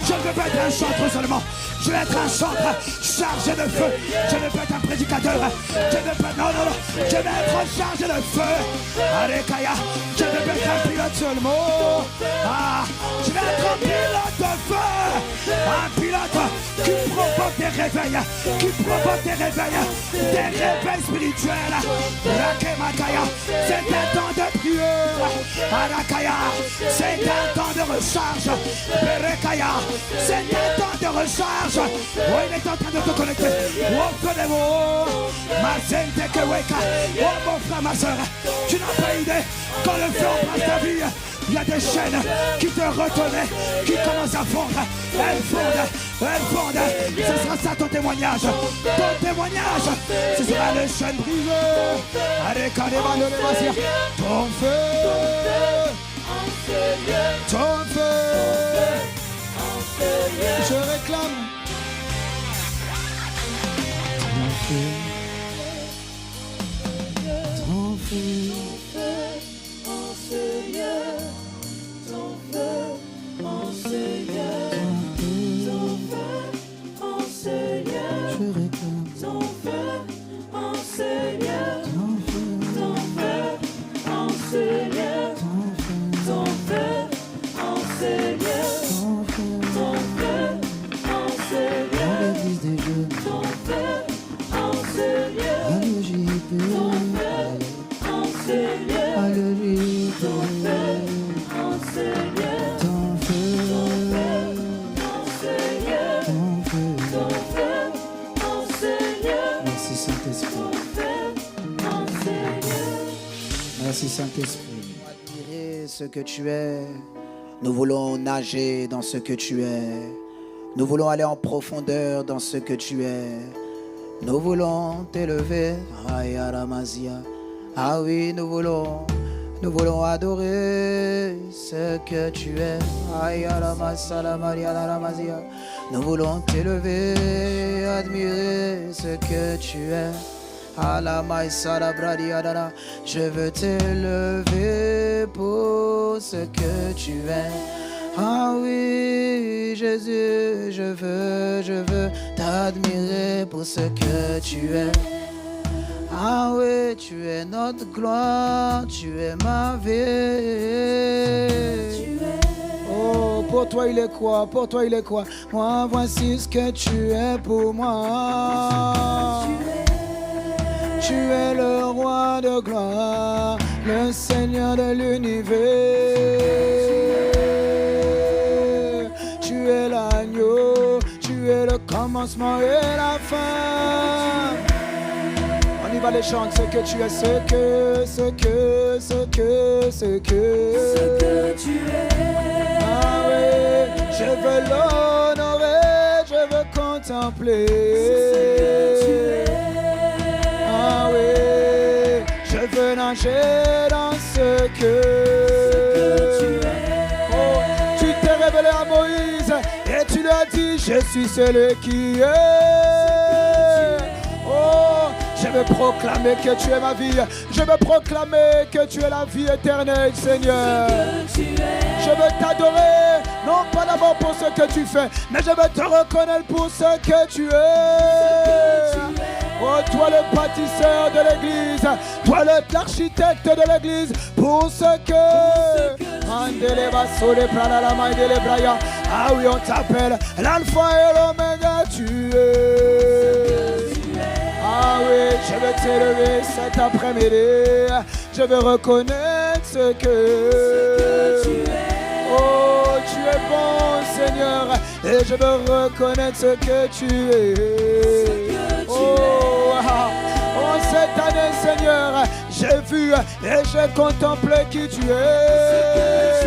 Je ne veux pas être un chanteur seulement. Je vais être un chanteur chargé de feu. Je ne veux pas être un prédicateur. Je ne veux pas, non. Je vais être chargé de feu. Alekaya. Je ne veux pas être un pilote seulement. Je vais être un pilote de feu. Un pilote qui provoque des réveils. Des réveils spirituels. Rakemakaya. C'est un temps de prière. Arakaya. C'est un temps de recharge. Berekaya. C'est un temps de recharge. Oh, il est en train de te connecter. Oh, connais-moi. Ma zente keweka. Oh, mon frère, ma soeur. Tu n'as pas idée. Quand le feu embrasse ta vie, il y a des chaînes qui te retenaient, qui commencent à fondre. Elles fondent. Ce sera ça ton témoignage. Ton témoignage, ce sera les chaînes brisées. Allez, quand les balles, ton feu. Ton feu. Je réclame. Ton feu. Merci Saint-Esprit. Admirer ce que tu es. Nous voulons nager dans ce que tu es. Nous voulons aller en profondeur dans ce que tu es. Nous voulons t'élever. Ah oui, nous voulons adorer ce que tu es. Nous voulons t'élever, admirer ce que tu es. Je veux t'élever pour ce que tu es. Ah oui, Jésus, je veux t'admirer pour ce que tu es. Ah oui, tu es notre gloire, tu es ma vie. Oh, pour toi il est quoi? Pour toi il est quoi? Moi, voici ce que tu es pour moi. Tu es le roi de gloire, le Seigneur de l'univers. Tu es l'agneau, tu es le commencement et la fin. On y va les chants, ce que tu es, ce que tu es. Ah oui, je veux l'honorer, je veux contempler. Ah oui, je veux nager dans ce que tu es. Oh, tu t'es révélé à Moïse et tu lui as dit, je suis celui qui est. Oh, je veux proclamer que tu es ma vie. Je veux proclamer que tu es la vie éternelle, Seigneur. Je veux t'adorer, non pas d'abord pour ce que tu fais, mais je veux te reconnaître pour ce que tu es. Oh, toi le bâtisseur de l'église, toi l'architecte de l'église, pour ce que... Ah oui, on t'appelle l'alpha et l'oméga, tu es. Ah oui, je veux t'élever cet après-midi. Je veux reconnaître ce que tu es. Oh, tu es bon, Seigneur. Et je veux reconnaître ce que tu es. Oh, cette année, Seigneur, j'ai vu et j'ai contemplé qui tu es.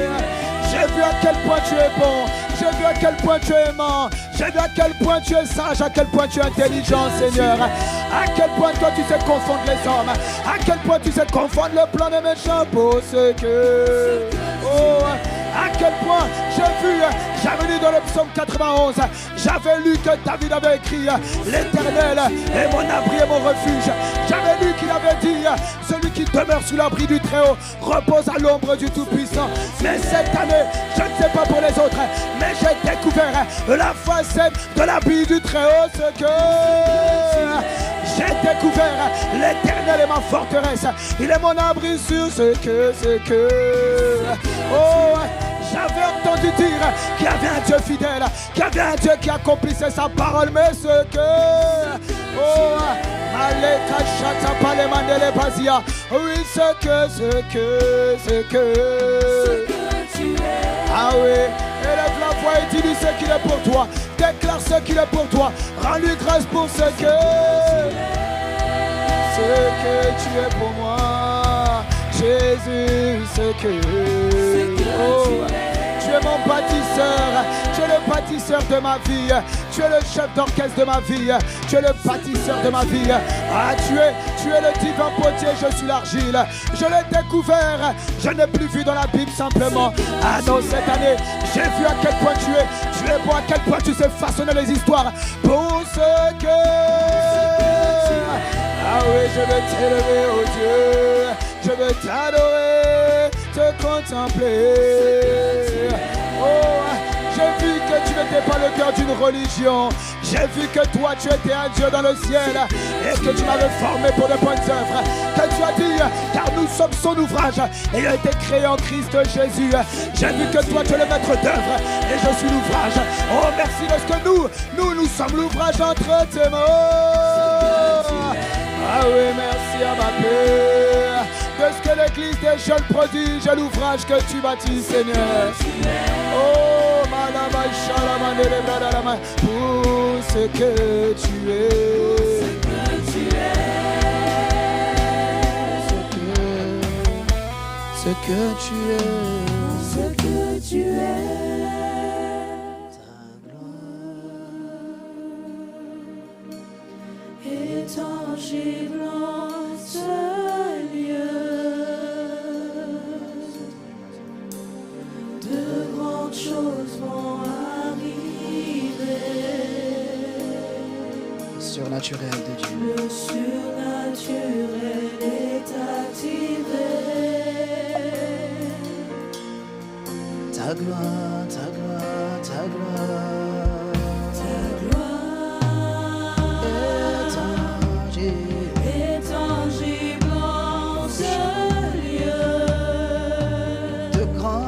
J'ai vu à quel point tu es bon. J'ai vu à quel point tu es aimant. J'ai vu à quel point tu es sage, à quel point tu es intelligent, Seigneur. À quel point toi tu sais confondre les hommes. À quel point tu sais confondre le plan des méchants pour ce que... Oh, à à quel point j'ai vu, j'avais lu dans le psaume 91, j'avais lu que David avait écrit l'Éternel est mon abri et mon refuge. J'avais lu qu'il avait dit celui qui demeure sous l'abri du Très-Haut repose à l'ombre du Tout-Puissant. Mais cette année, je ne sais pas pour les autres, mais j'ai découvert la facette de l'abri du Très-Haut, ce que j'ai découvert. L'Éternel est ma forteresse, il est mon abri sur ce que. Oh, j'avais entendu dire qu'il y avait un Dieu fidèle, qu'il y avait un Dieu qui accomplissait sa parole, mais ce que. Oh, oui, ce que. Ah oui, élève la voix et dis-lui ce qu'il est pour toi. Déclare ce qu'il est pour toi. Rends-lui grâce pour ce que tu es pour moi. Jésus, ce que oh, tu es mon bâtisseur, tu es le bâtisseur de ma vie, tu es le chef d'orchestre de ma vie, tu es le bâtisseur de ma vie. Ah, tu es le divin potier, je suis l'argile. Je l'ai découvert, je n'ai plus vu dans la Bible simplement. Ah non, cette année, j'ai vu à quel point tu es bon, à quel point tu sais façonner les histoires pour ce que. Ah oui, je veux t'élever, oh Dieu, je veux t'adorer, te contempler. Oh, j'ai vu que tu n'étais pas le cœur d'une religion. J'ai vu que toi, tu étais un Dieu dans le ciel et que tu m'avais formé pour de bonnes œuvres. Que tu as dit, car nous sommes son ouvrage et il a été créé en Christ Jésus. J'ai vu que toi, tu es le maître d'œuvre et je suis l'ouvrage. Oh, merci parce que nous sommes l'ouvrage entre tes mains. Ah oui, merci à ma paix. De ce que l'église des jeunes prodiges est l'ouvrage que tu bâtis, Seigneur. Oh, Malama Shalamane Bradalama, pour ce que tu es. Ce que tu es. Ce que tu es. Tangible en ce lieu, de grandes choses vont arriver. Surnaturel de Dieu. Le surnaturel est activé. Ta gloire, ta gloire, ta gloire. De grandes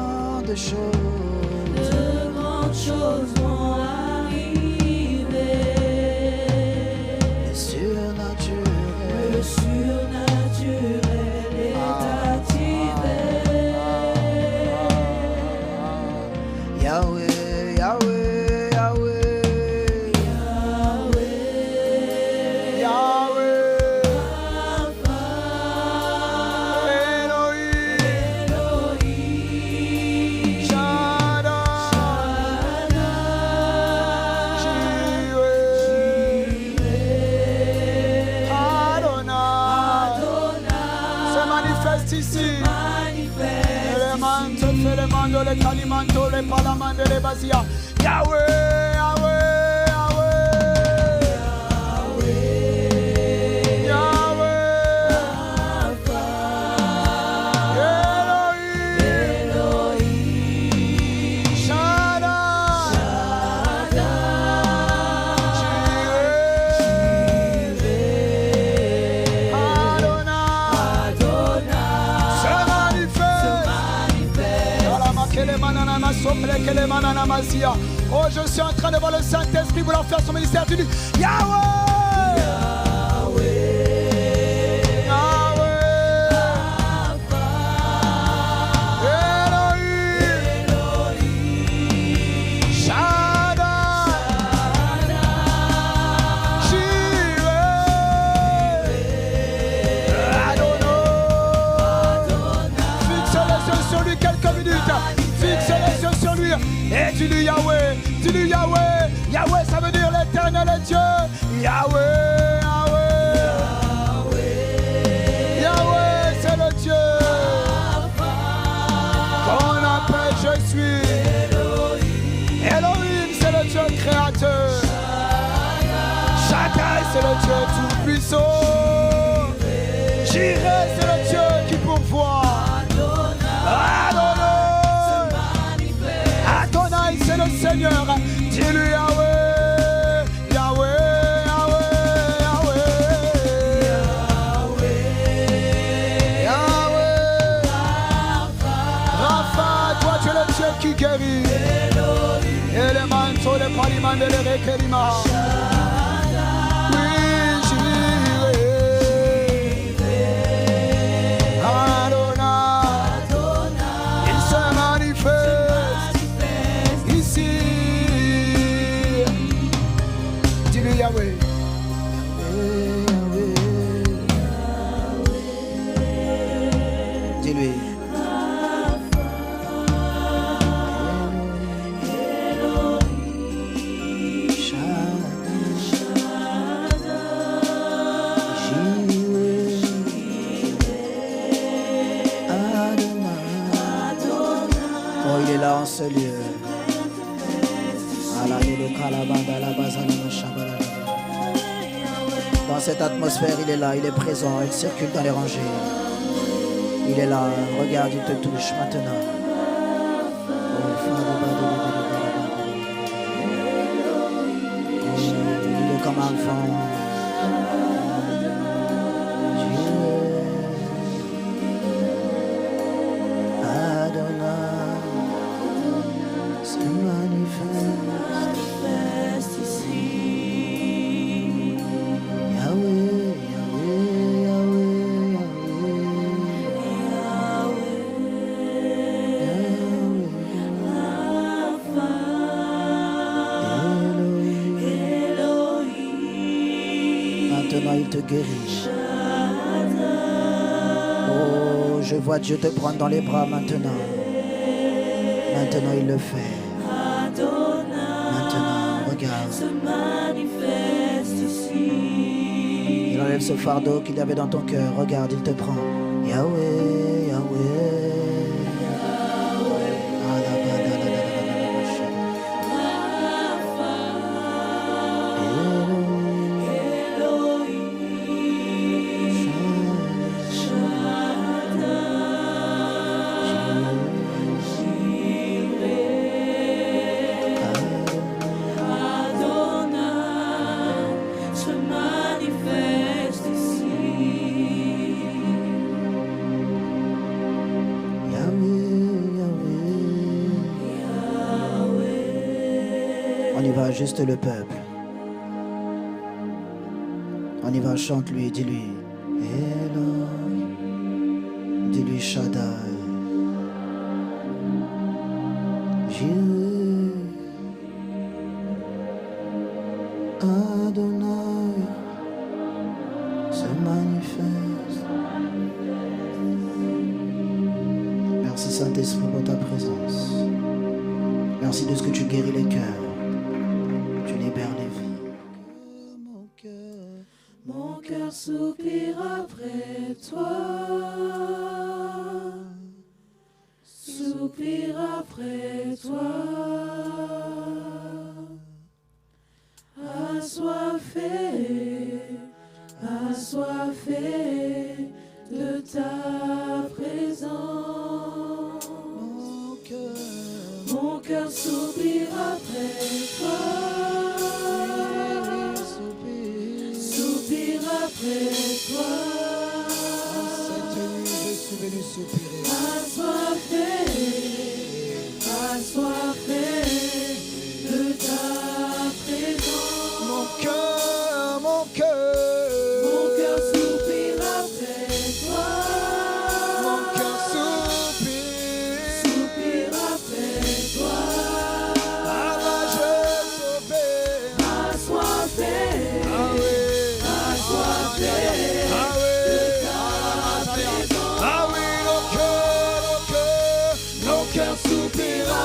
choses vont arriver. Le surnaturel est activé. Yahweh, Yahweh, Yahweh. Yahweh, Yahweh. Alpha, Elohim. Elohim, Shaddai. Jireh. Adonai. Se manifeste ici. Elemanto, felemando, le calimanto, le palamande, le basia. Yahweh, Yahweh, Yahweh. Yahweh. Elohim. Shaddai. Jireh. Adonai. Se manifeste. Oh, je suis en train de voir le Saint-Esprit vouloir faire son ministère. Tu dis Yahweh, Yahweh, Elohim, Shaddai, Jireh, Adonai. Fixe les yeux sur lui quelques minutes. Fixe les yeux sur lui et dis-lui Yahweh, dis-lui Yahweh. Yahweh, ça veut dire l'éternel est Dieu. Yahweh, Yahweh, Yahweh, c'est le Dieu qu'on appelle je suis. Dieu tout-puissant. J'irai, c'est le Dieu qui pourvoit. Adonai, Adonai, c'est le Seigneur. Dis-lui Yahweh, Yahweh, Yahweh, Yahweh, Yahweh. Rapha, toi tu es le Dieu qui guérit. Et les manteaux, les palimans, les requérima. Oui, j'irai. Adonai, il se manifeste ici. Dis-lui Yahweh. Dis-lui. Oh, il est là en ce lieu. Dans cette atmosphère, il est là, il est présent, il circule dans les rangées. Il est là, regarde, il te touche maintenant. Il est comme un enfant. Il te guérit. Oh, je vois Dieu te prendre dans les bras maintenant. Maintenant, il le fait. Maintenant, regarde. Il enlève ce fardeau qu'il y avait dans ton cœur. Regarde, il te prend. Yahweh, Yahweh. Juste le peuple. On y va, chante-lui, dis-lui. Hello. Dis-lui Shaddai. Adonai se manifeste. Merci Saint-Esprit pour ta présence. Merci de ce que tu guéris les cœurs. Mon cœur soupire après toi, soupire après toi, assoiffé de ta présence. Mon cœur soupire après toi. Après toi, cette nuit, je suis venu soupirer. Assoiffé de ta présence. Mon cœur soupire après toi. Mon cœur soupire après toi. Je soupire. Assoiffé.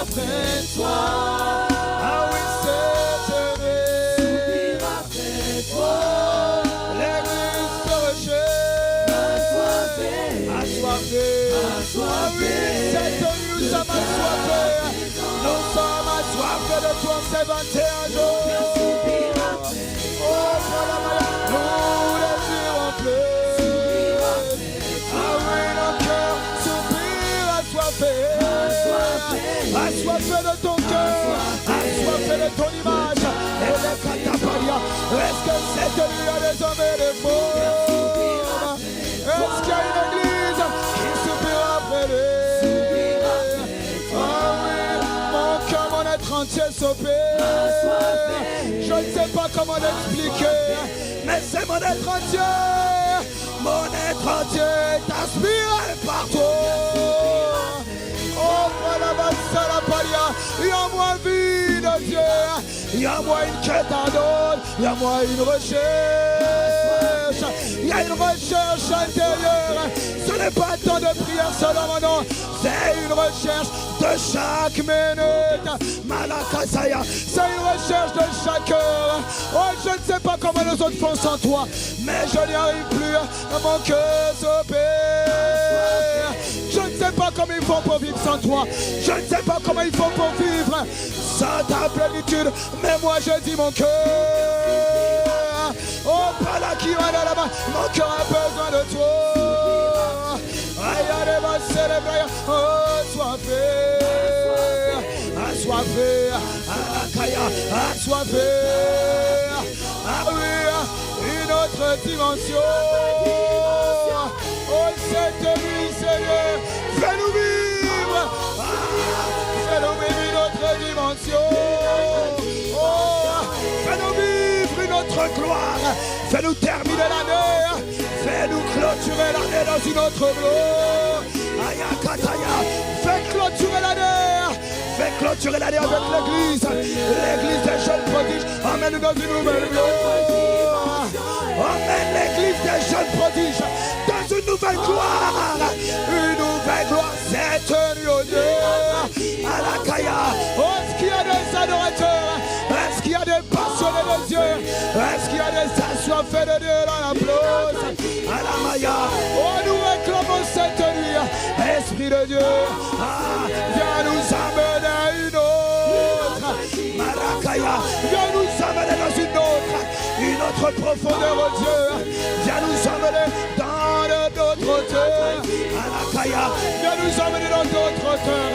Après toi, ah oui, c'est vrai. Soupire après toi, l'église se rejette. Assoiffé. Ah oui, cette nuit nous sommes assoiffés. Nous sommes assoiffés de toi ces 21 jours. Oh, voilà, Est-ce qu'il y a une église qui soupire après lui? Ah oui, mon cœur, mon être entier s'opère. Je ne sais pas comment l'expliquer, mais c'est mon être entier. Mon être entier est inspiré par toi. Oh, il y a moi vie de Dieu. Il y a moi une quête à d'autres. Il y a moi une recherche. Il y a une recherche intérieure. Ce n'est pas un temps de prière seulement, non. C'est une recherche de chaque minute. Malakasaya. C'est une recherche de chaque heure. Oh, je ne sais pas comment les autres font sans toi, mais je n'y arrive plus. Mon cœur s'opère. Je ne sais pas comment ils font pour vivre sans toi. Je ne sais pas comment ils font pour vivre sans ta plénitude. Mais moi je dis mon cœur. Oh, pas là qui va là-bas. Mon cœur a besoin de toi. Aïe, allez, va célébrer. Oh, assoiffé. Assoiffé. Alakaya. Assoiffé. Ah oui, une autre dimension. Oh, cette nuit, Seigneur, fais-nous vivre. Fais-nous vivre une autre dimension. Oh, fais-nous vivre une autre gloire. Fais-nous terminer l'année. Fais-nous clôturer l'année dans une autre gloire. Ayakataya. Fais clôturer l'année. Fais clôturer l'année avec l'église. L'église des jeunes prodiges. Emmène-nous dans une nouvelle gloire. Emmène l'église des jeunes prodiges dans une nouvelle gloire. Une nouvelle gloire cette nuit, oh Dieu. À la Kaya. Est-ce qu'il y a des adorateurs? Est-ce qu'il y a des passionnés de Dieu? Est-ce qu'il y a des assoiffés de Dieu dans la place? À la Maya. Oh, nous réclamons cette nuit. Esprit de Dieu, viens nous amener une autre. Marakaya, viens nous amener dans une autre profondeur, oh Dieu. Viens nous emmener dans notre hauteur. Marakaya, viens nous emmener dans notre hauteur.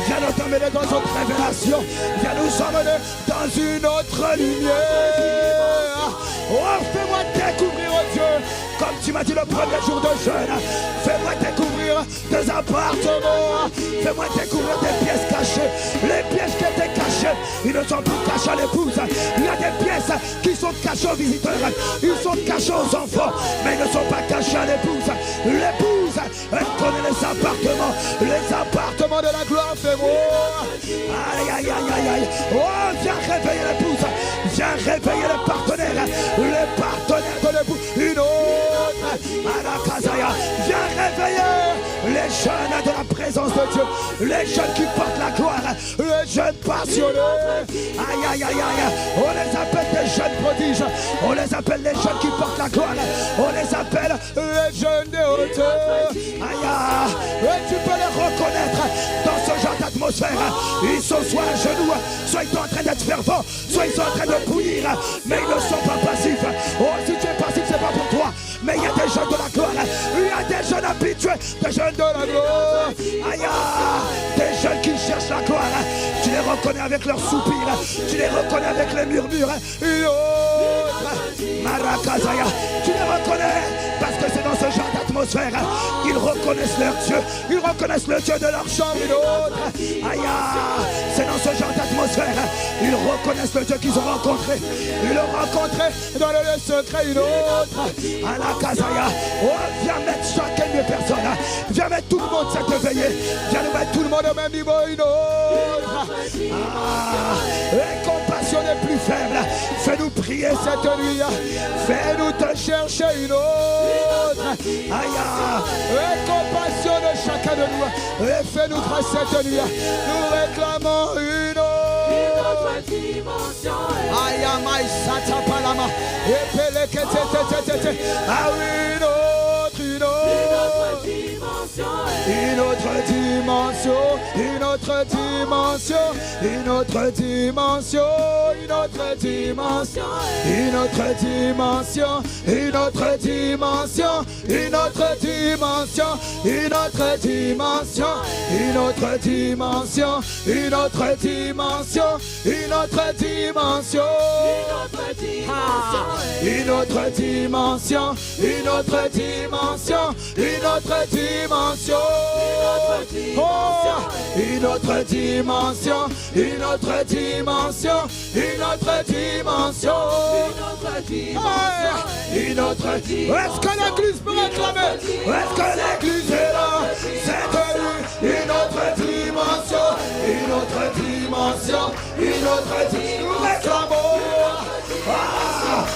Viens nous emmener dans notre révélation. Viens nous emmener dans une autre lumière. Oh, fais-moi découvrir, oh Dieu, comme tu m'as dit le premier jour de jeûne. Fais-moi découvrir des appartements. Fais-moi découvrir des pièces cachées. Les pièces qui étaient cachées, ils ne sont plus cachés à l'épouse. Il y a des pièces qui sont cachées aux visiteurs. Ils sont cachés aux enfants, mais ils ne sont pas cachés à l'épouse. L'épouse, elle connaît les appartements de la gloire. Fais-moi. Aïe, aïe, aïe, aïe, aïe. Oh, viens réveiller l'épouse. Viens réveiller le partenaire de l'épouse. Une autre. Alakazaya. Viens réveiller les jeunes de la présence de Dieu. Les jeunes qui portent la gloire. Les jeunes passionnés. Aïe, aïe, aïe, aïe. On les appelle des jeunes prodiges. On les appelle les jeunes qui portent la gloire. On les appelle les jeunes des hauteurs. Aïe, aïe. Et tu peux les reconnaître dans ce genre d'atmosphère. Ils sont soit à genoux, soit ils sont en train d'être fervents, soit ils sont en train de bouillir, mais ils ne sont pas passifs. Oh, si tu es passif, c'est pas pour toi. Mais il y a des jeunes de la gloire. Il y a des jeunes habitués, des jeunes de la gloire. Aïe, des jeunes qui cherchent la gloire. Tu les reconnais avec leurs soupirs. Tu les reconnais avec les murmures. Une autre. Marakazaya. Tu les reconnais parce que c'est dans ce genre d'atmosphère. Ils reconnaissent leur Dieu. Ils reconnaissent le Dieu de leur chambre. Une autre. Aïe, c'est dans ce genre d'atmosphère. Ils reconnaissent le Dieu qu'ils ont rencontré. Ils l'ont rencontré dans le lieu secret. Une autre. À la Kazaya. Oh, viens mettre chacune des personnes. Viens mettre tout le monde s'est éveillé. Viens nous mettre tout le monde au même niveau. Une autre. Les compassionné plus faible. Fais-nous prier cette nuit. Fais-nous te chercher une autre. Aïe, et compassionne chacun de nous. Et fais-nous grâce cette nuit. Nous réclamons une autre dimension. Aïe, maï, sata palama. Et pelekete. Ah oui, une autre. une autre dimension, une autre dimension, une autre dimension, une autre dimension, une autre dimension, une autre dimension, une autre dimension, une autre dimension, une autre dimension, une autre dimension, une autre dimension, une autre dimension, une autre dimension, une autre dimension, une autre dimension, une autre dimension, une autre dimension, une autre. Est-ce que l'église peut réclamer? Est-ce que l'église est là? C'est une autre dimension, une autre dimension, une autre dimension. Nous réclamons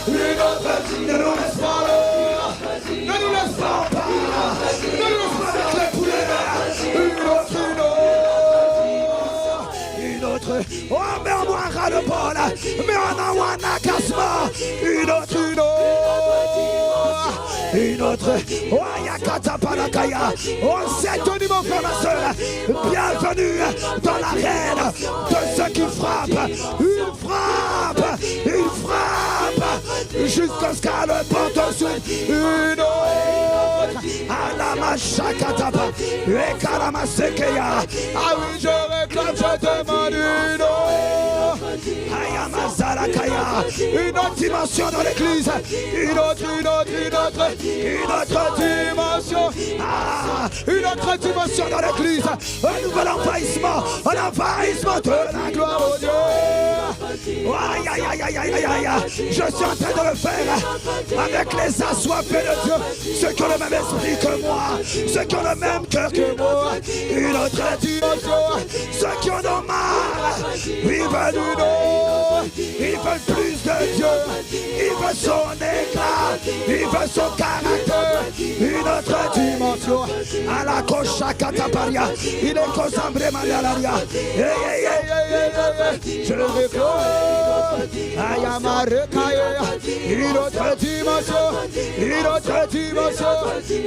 une autre dimension. Ne nous laisse pas là. Ne nous laisse pas en part. Ne nous laisse pas avec les poulets. Une autre. Oh, mais en moi un ras-le-bol. Mais en moi un accasement. Une autre. Une autre. Oh, Yakata Palakaya. Oh, c'est Tony, mon frère, ma soeur. Bienvenue dans l'arène de ceux qui frappent. Une frappe. Une frappe. Jusqu'à ce qu'à le porte ensuite. Une autre. Alamashakatapa. Ekalamasekeya. Ah oui, je réclame, je demande une autre. Ayamazalakaya. Une autre dimension dans l'église. Une autre dimension. Une autre dimension dans l'église. Un nouvel envahissement. Un envahissement de la gloire au Dieu. Aïe, aïe, aïe, aïe, aïe, aïe. Je suis en train de le faire avec les assoiffés de Dieu. Ceux qui ont le même esprit que moi. Ceux qui ont le même cœur que moi. Une autre dimension. Ceux qui en ont marre. Ils veulent une autre. Ils veulent plus de Dieu. Ils veulent son éclat. Ils veulent son caractère. Une autre dimension. À la cocha cataparia. Il est consambré mandalaria. Je le réclame. Ayamarekaya. Une autre dimension. Une autre dimension.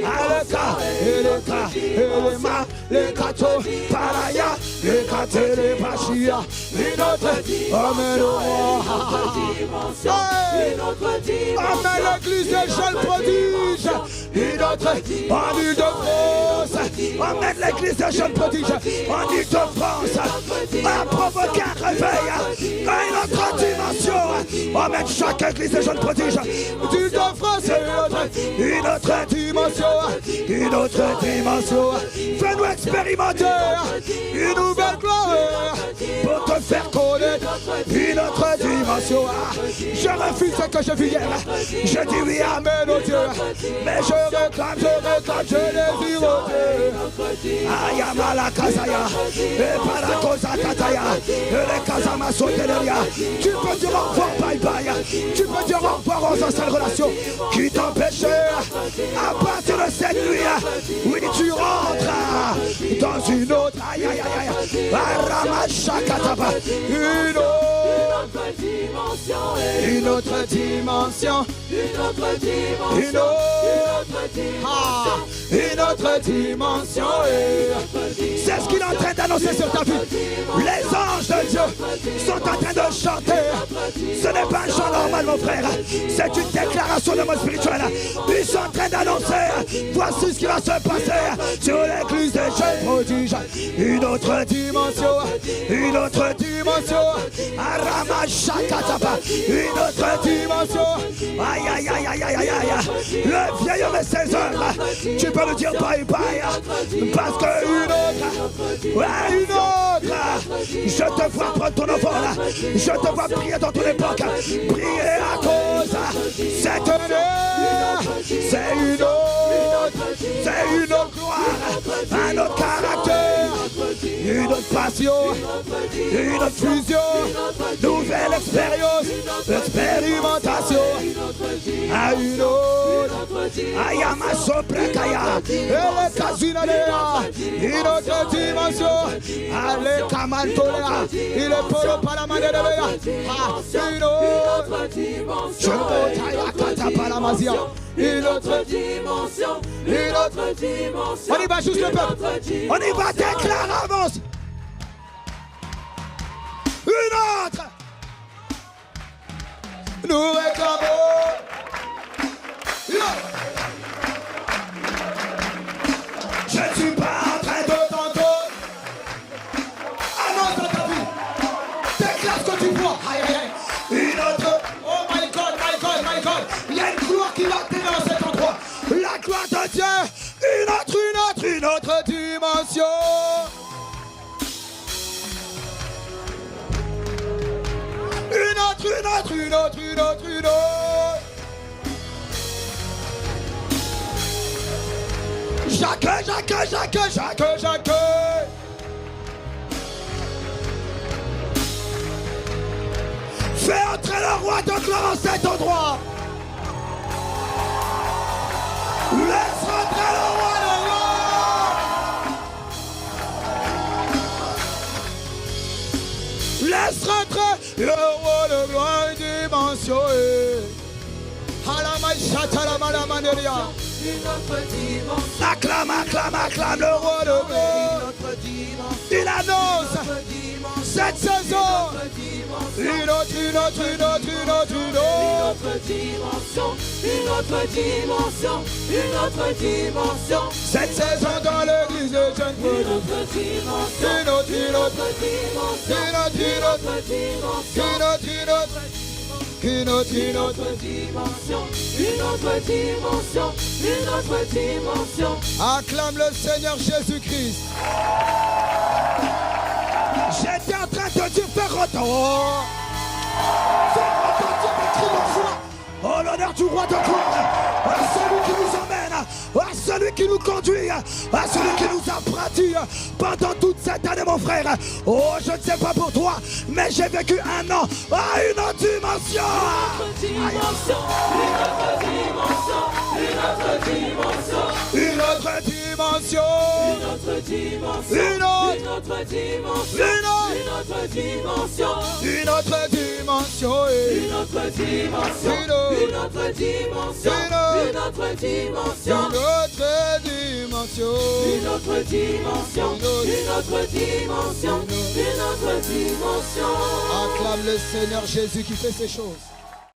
Aleka. Eleka. Elema. Lekato. Paraya. Lekate. Lepachia. Une autre. Amen. Amen. L'église des jeunes prodiges. Une autre. En Ile-de-France. Emmène l'église des jeunes prodiges. En Ile-de-France. A provoqué un réveil. Une autre dimension. Emmène chaque église des jeunes prodiges. D'Ile-de-France. Une autre dimension. Une autre dimension. Fais-nous expérimenter une nouvelle gloire pour te faire connaître une autre dimension. Je refuse ce que je vis hier. Je dis oui, amen au Dieu. Mais je réclame, je désire au Dieu. Ayamala Kazaya, et Parakosa Kataya, et les Kazama Sotelia. Tu peux dire au revoir, bye bye. Tu peux dire au revoir aux anciennes relations qui t'empêchaient à partir de cette nuit. Oui, tu rentres dans une autre. Aïe, aïe, aïe, aïe. Aramashakataba. Une autre dimension. Une autre dimension. Une autre dimension. C'est ce qu'il est en train d'annoncer sur ta vie. Les anges de Dieu sont en train de chanter. Ce n'est pas un chant normal, mon frère. C'est une déclaration de mot spirituel. Ils sont en train d'annoncer. Voici ce qui va se passer sur l'église des jeunes prodiges. Une autre dimension. Une autre dimension. Aramashakatapa. Une autre dimension. Aïe, aïe, aïe, aïe, aïe, aïe, aïe. Le vieil homme et ses œuvres. Tu peux le dire bye bye. Parce qu'une autre. Ouais, une autre. Je te vois prendre ton envol. Je te vois prier dans ton époque. Prier à cause. Cette année. C'est une autre. C'est une autre gloire. Un autre caractère. Une autre passion. Une autre fusion. Nouvelle expérience. Expérimentation. À une autre. Ayama Soprekaya. Et le Kazinadea. Une autre dimension. Allez, Kamantolea. Il est polo par la main de une autre dimension. Une autre dimension. Une autre dimension. On y va juste le peuple. On y va, déclare, avance. Une autre. Nous réclamons. Je ne suis pas en train de t'entendre. Annonce dans ta vie. Déclare ce que tu vois. Aïe, aïe, aïe. Une autre. Oh my God, my God, my God. Il y a une gloire qui va atteindre dans cet endroit. La gloire de Dieu. Une autre dimension. Une autre. Jacques. Fais entrer le roi de gloire en cet endroit. Laisse rentrer le roi de gloire. Laisse rentrer le roi de gloire dimension. Une autre dimension. Acclame le roi de gloire. Il annonce cette saison. Une autre dimension. Cette saison dans l'église de Jeune Paul. Une autre dimension. Une autre dimension. Acclame le Seigneur Jésus-Christ. J'étais en train de dire fais retentir. Fais retentir mes cris de joie. Oh, l'honneur du roi de gloire. À celui qui nous emmène. À celui qui nous conduit. À celui qui nous a pratiqué pendant toute cette année, mon frère. Oh, je ne sais pas pour toi, mais j'ai vécu un an à une autre dimension. Une autre dimension. Acclame le Seigneur Jésus qui fait ces choses.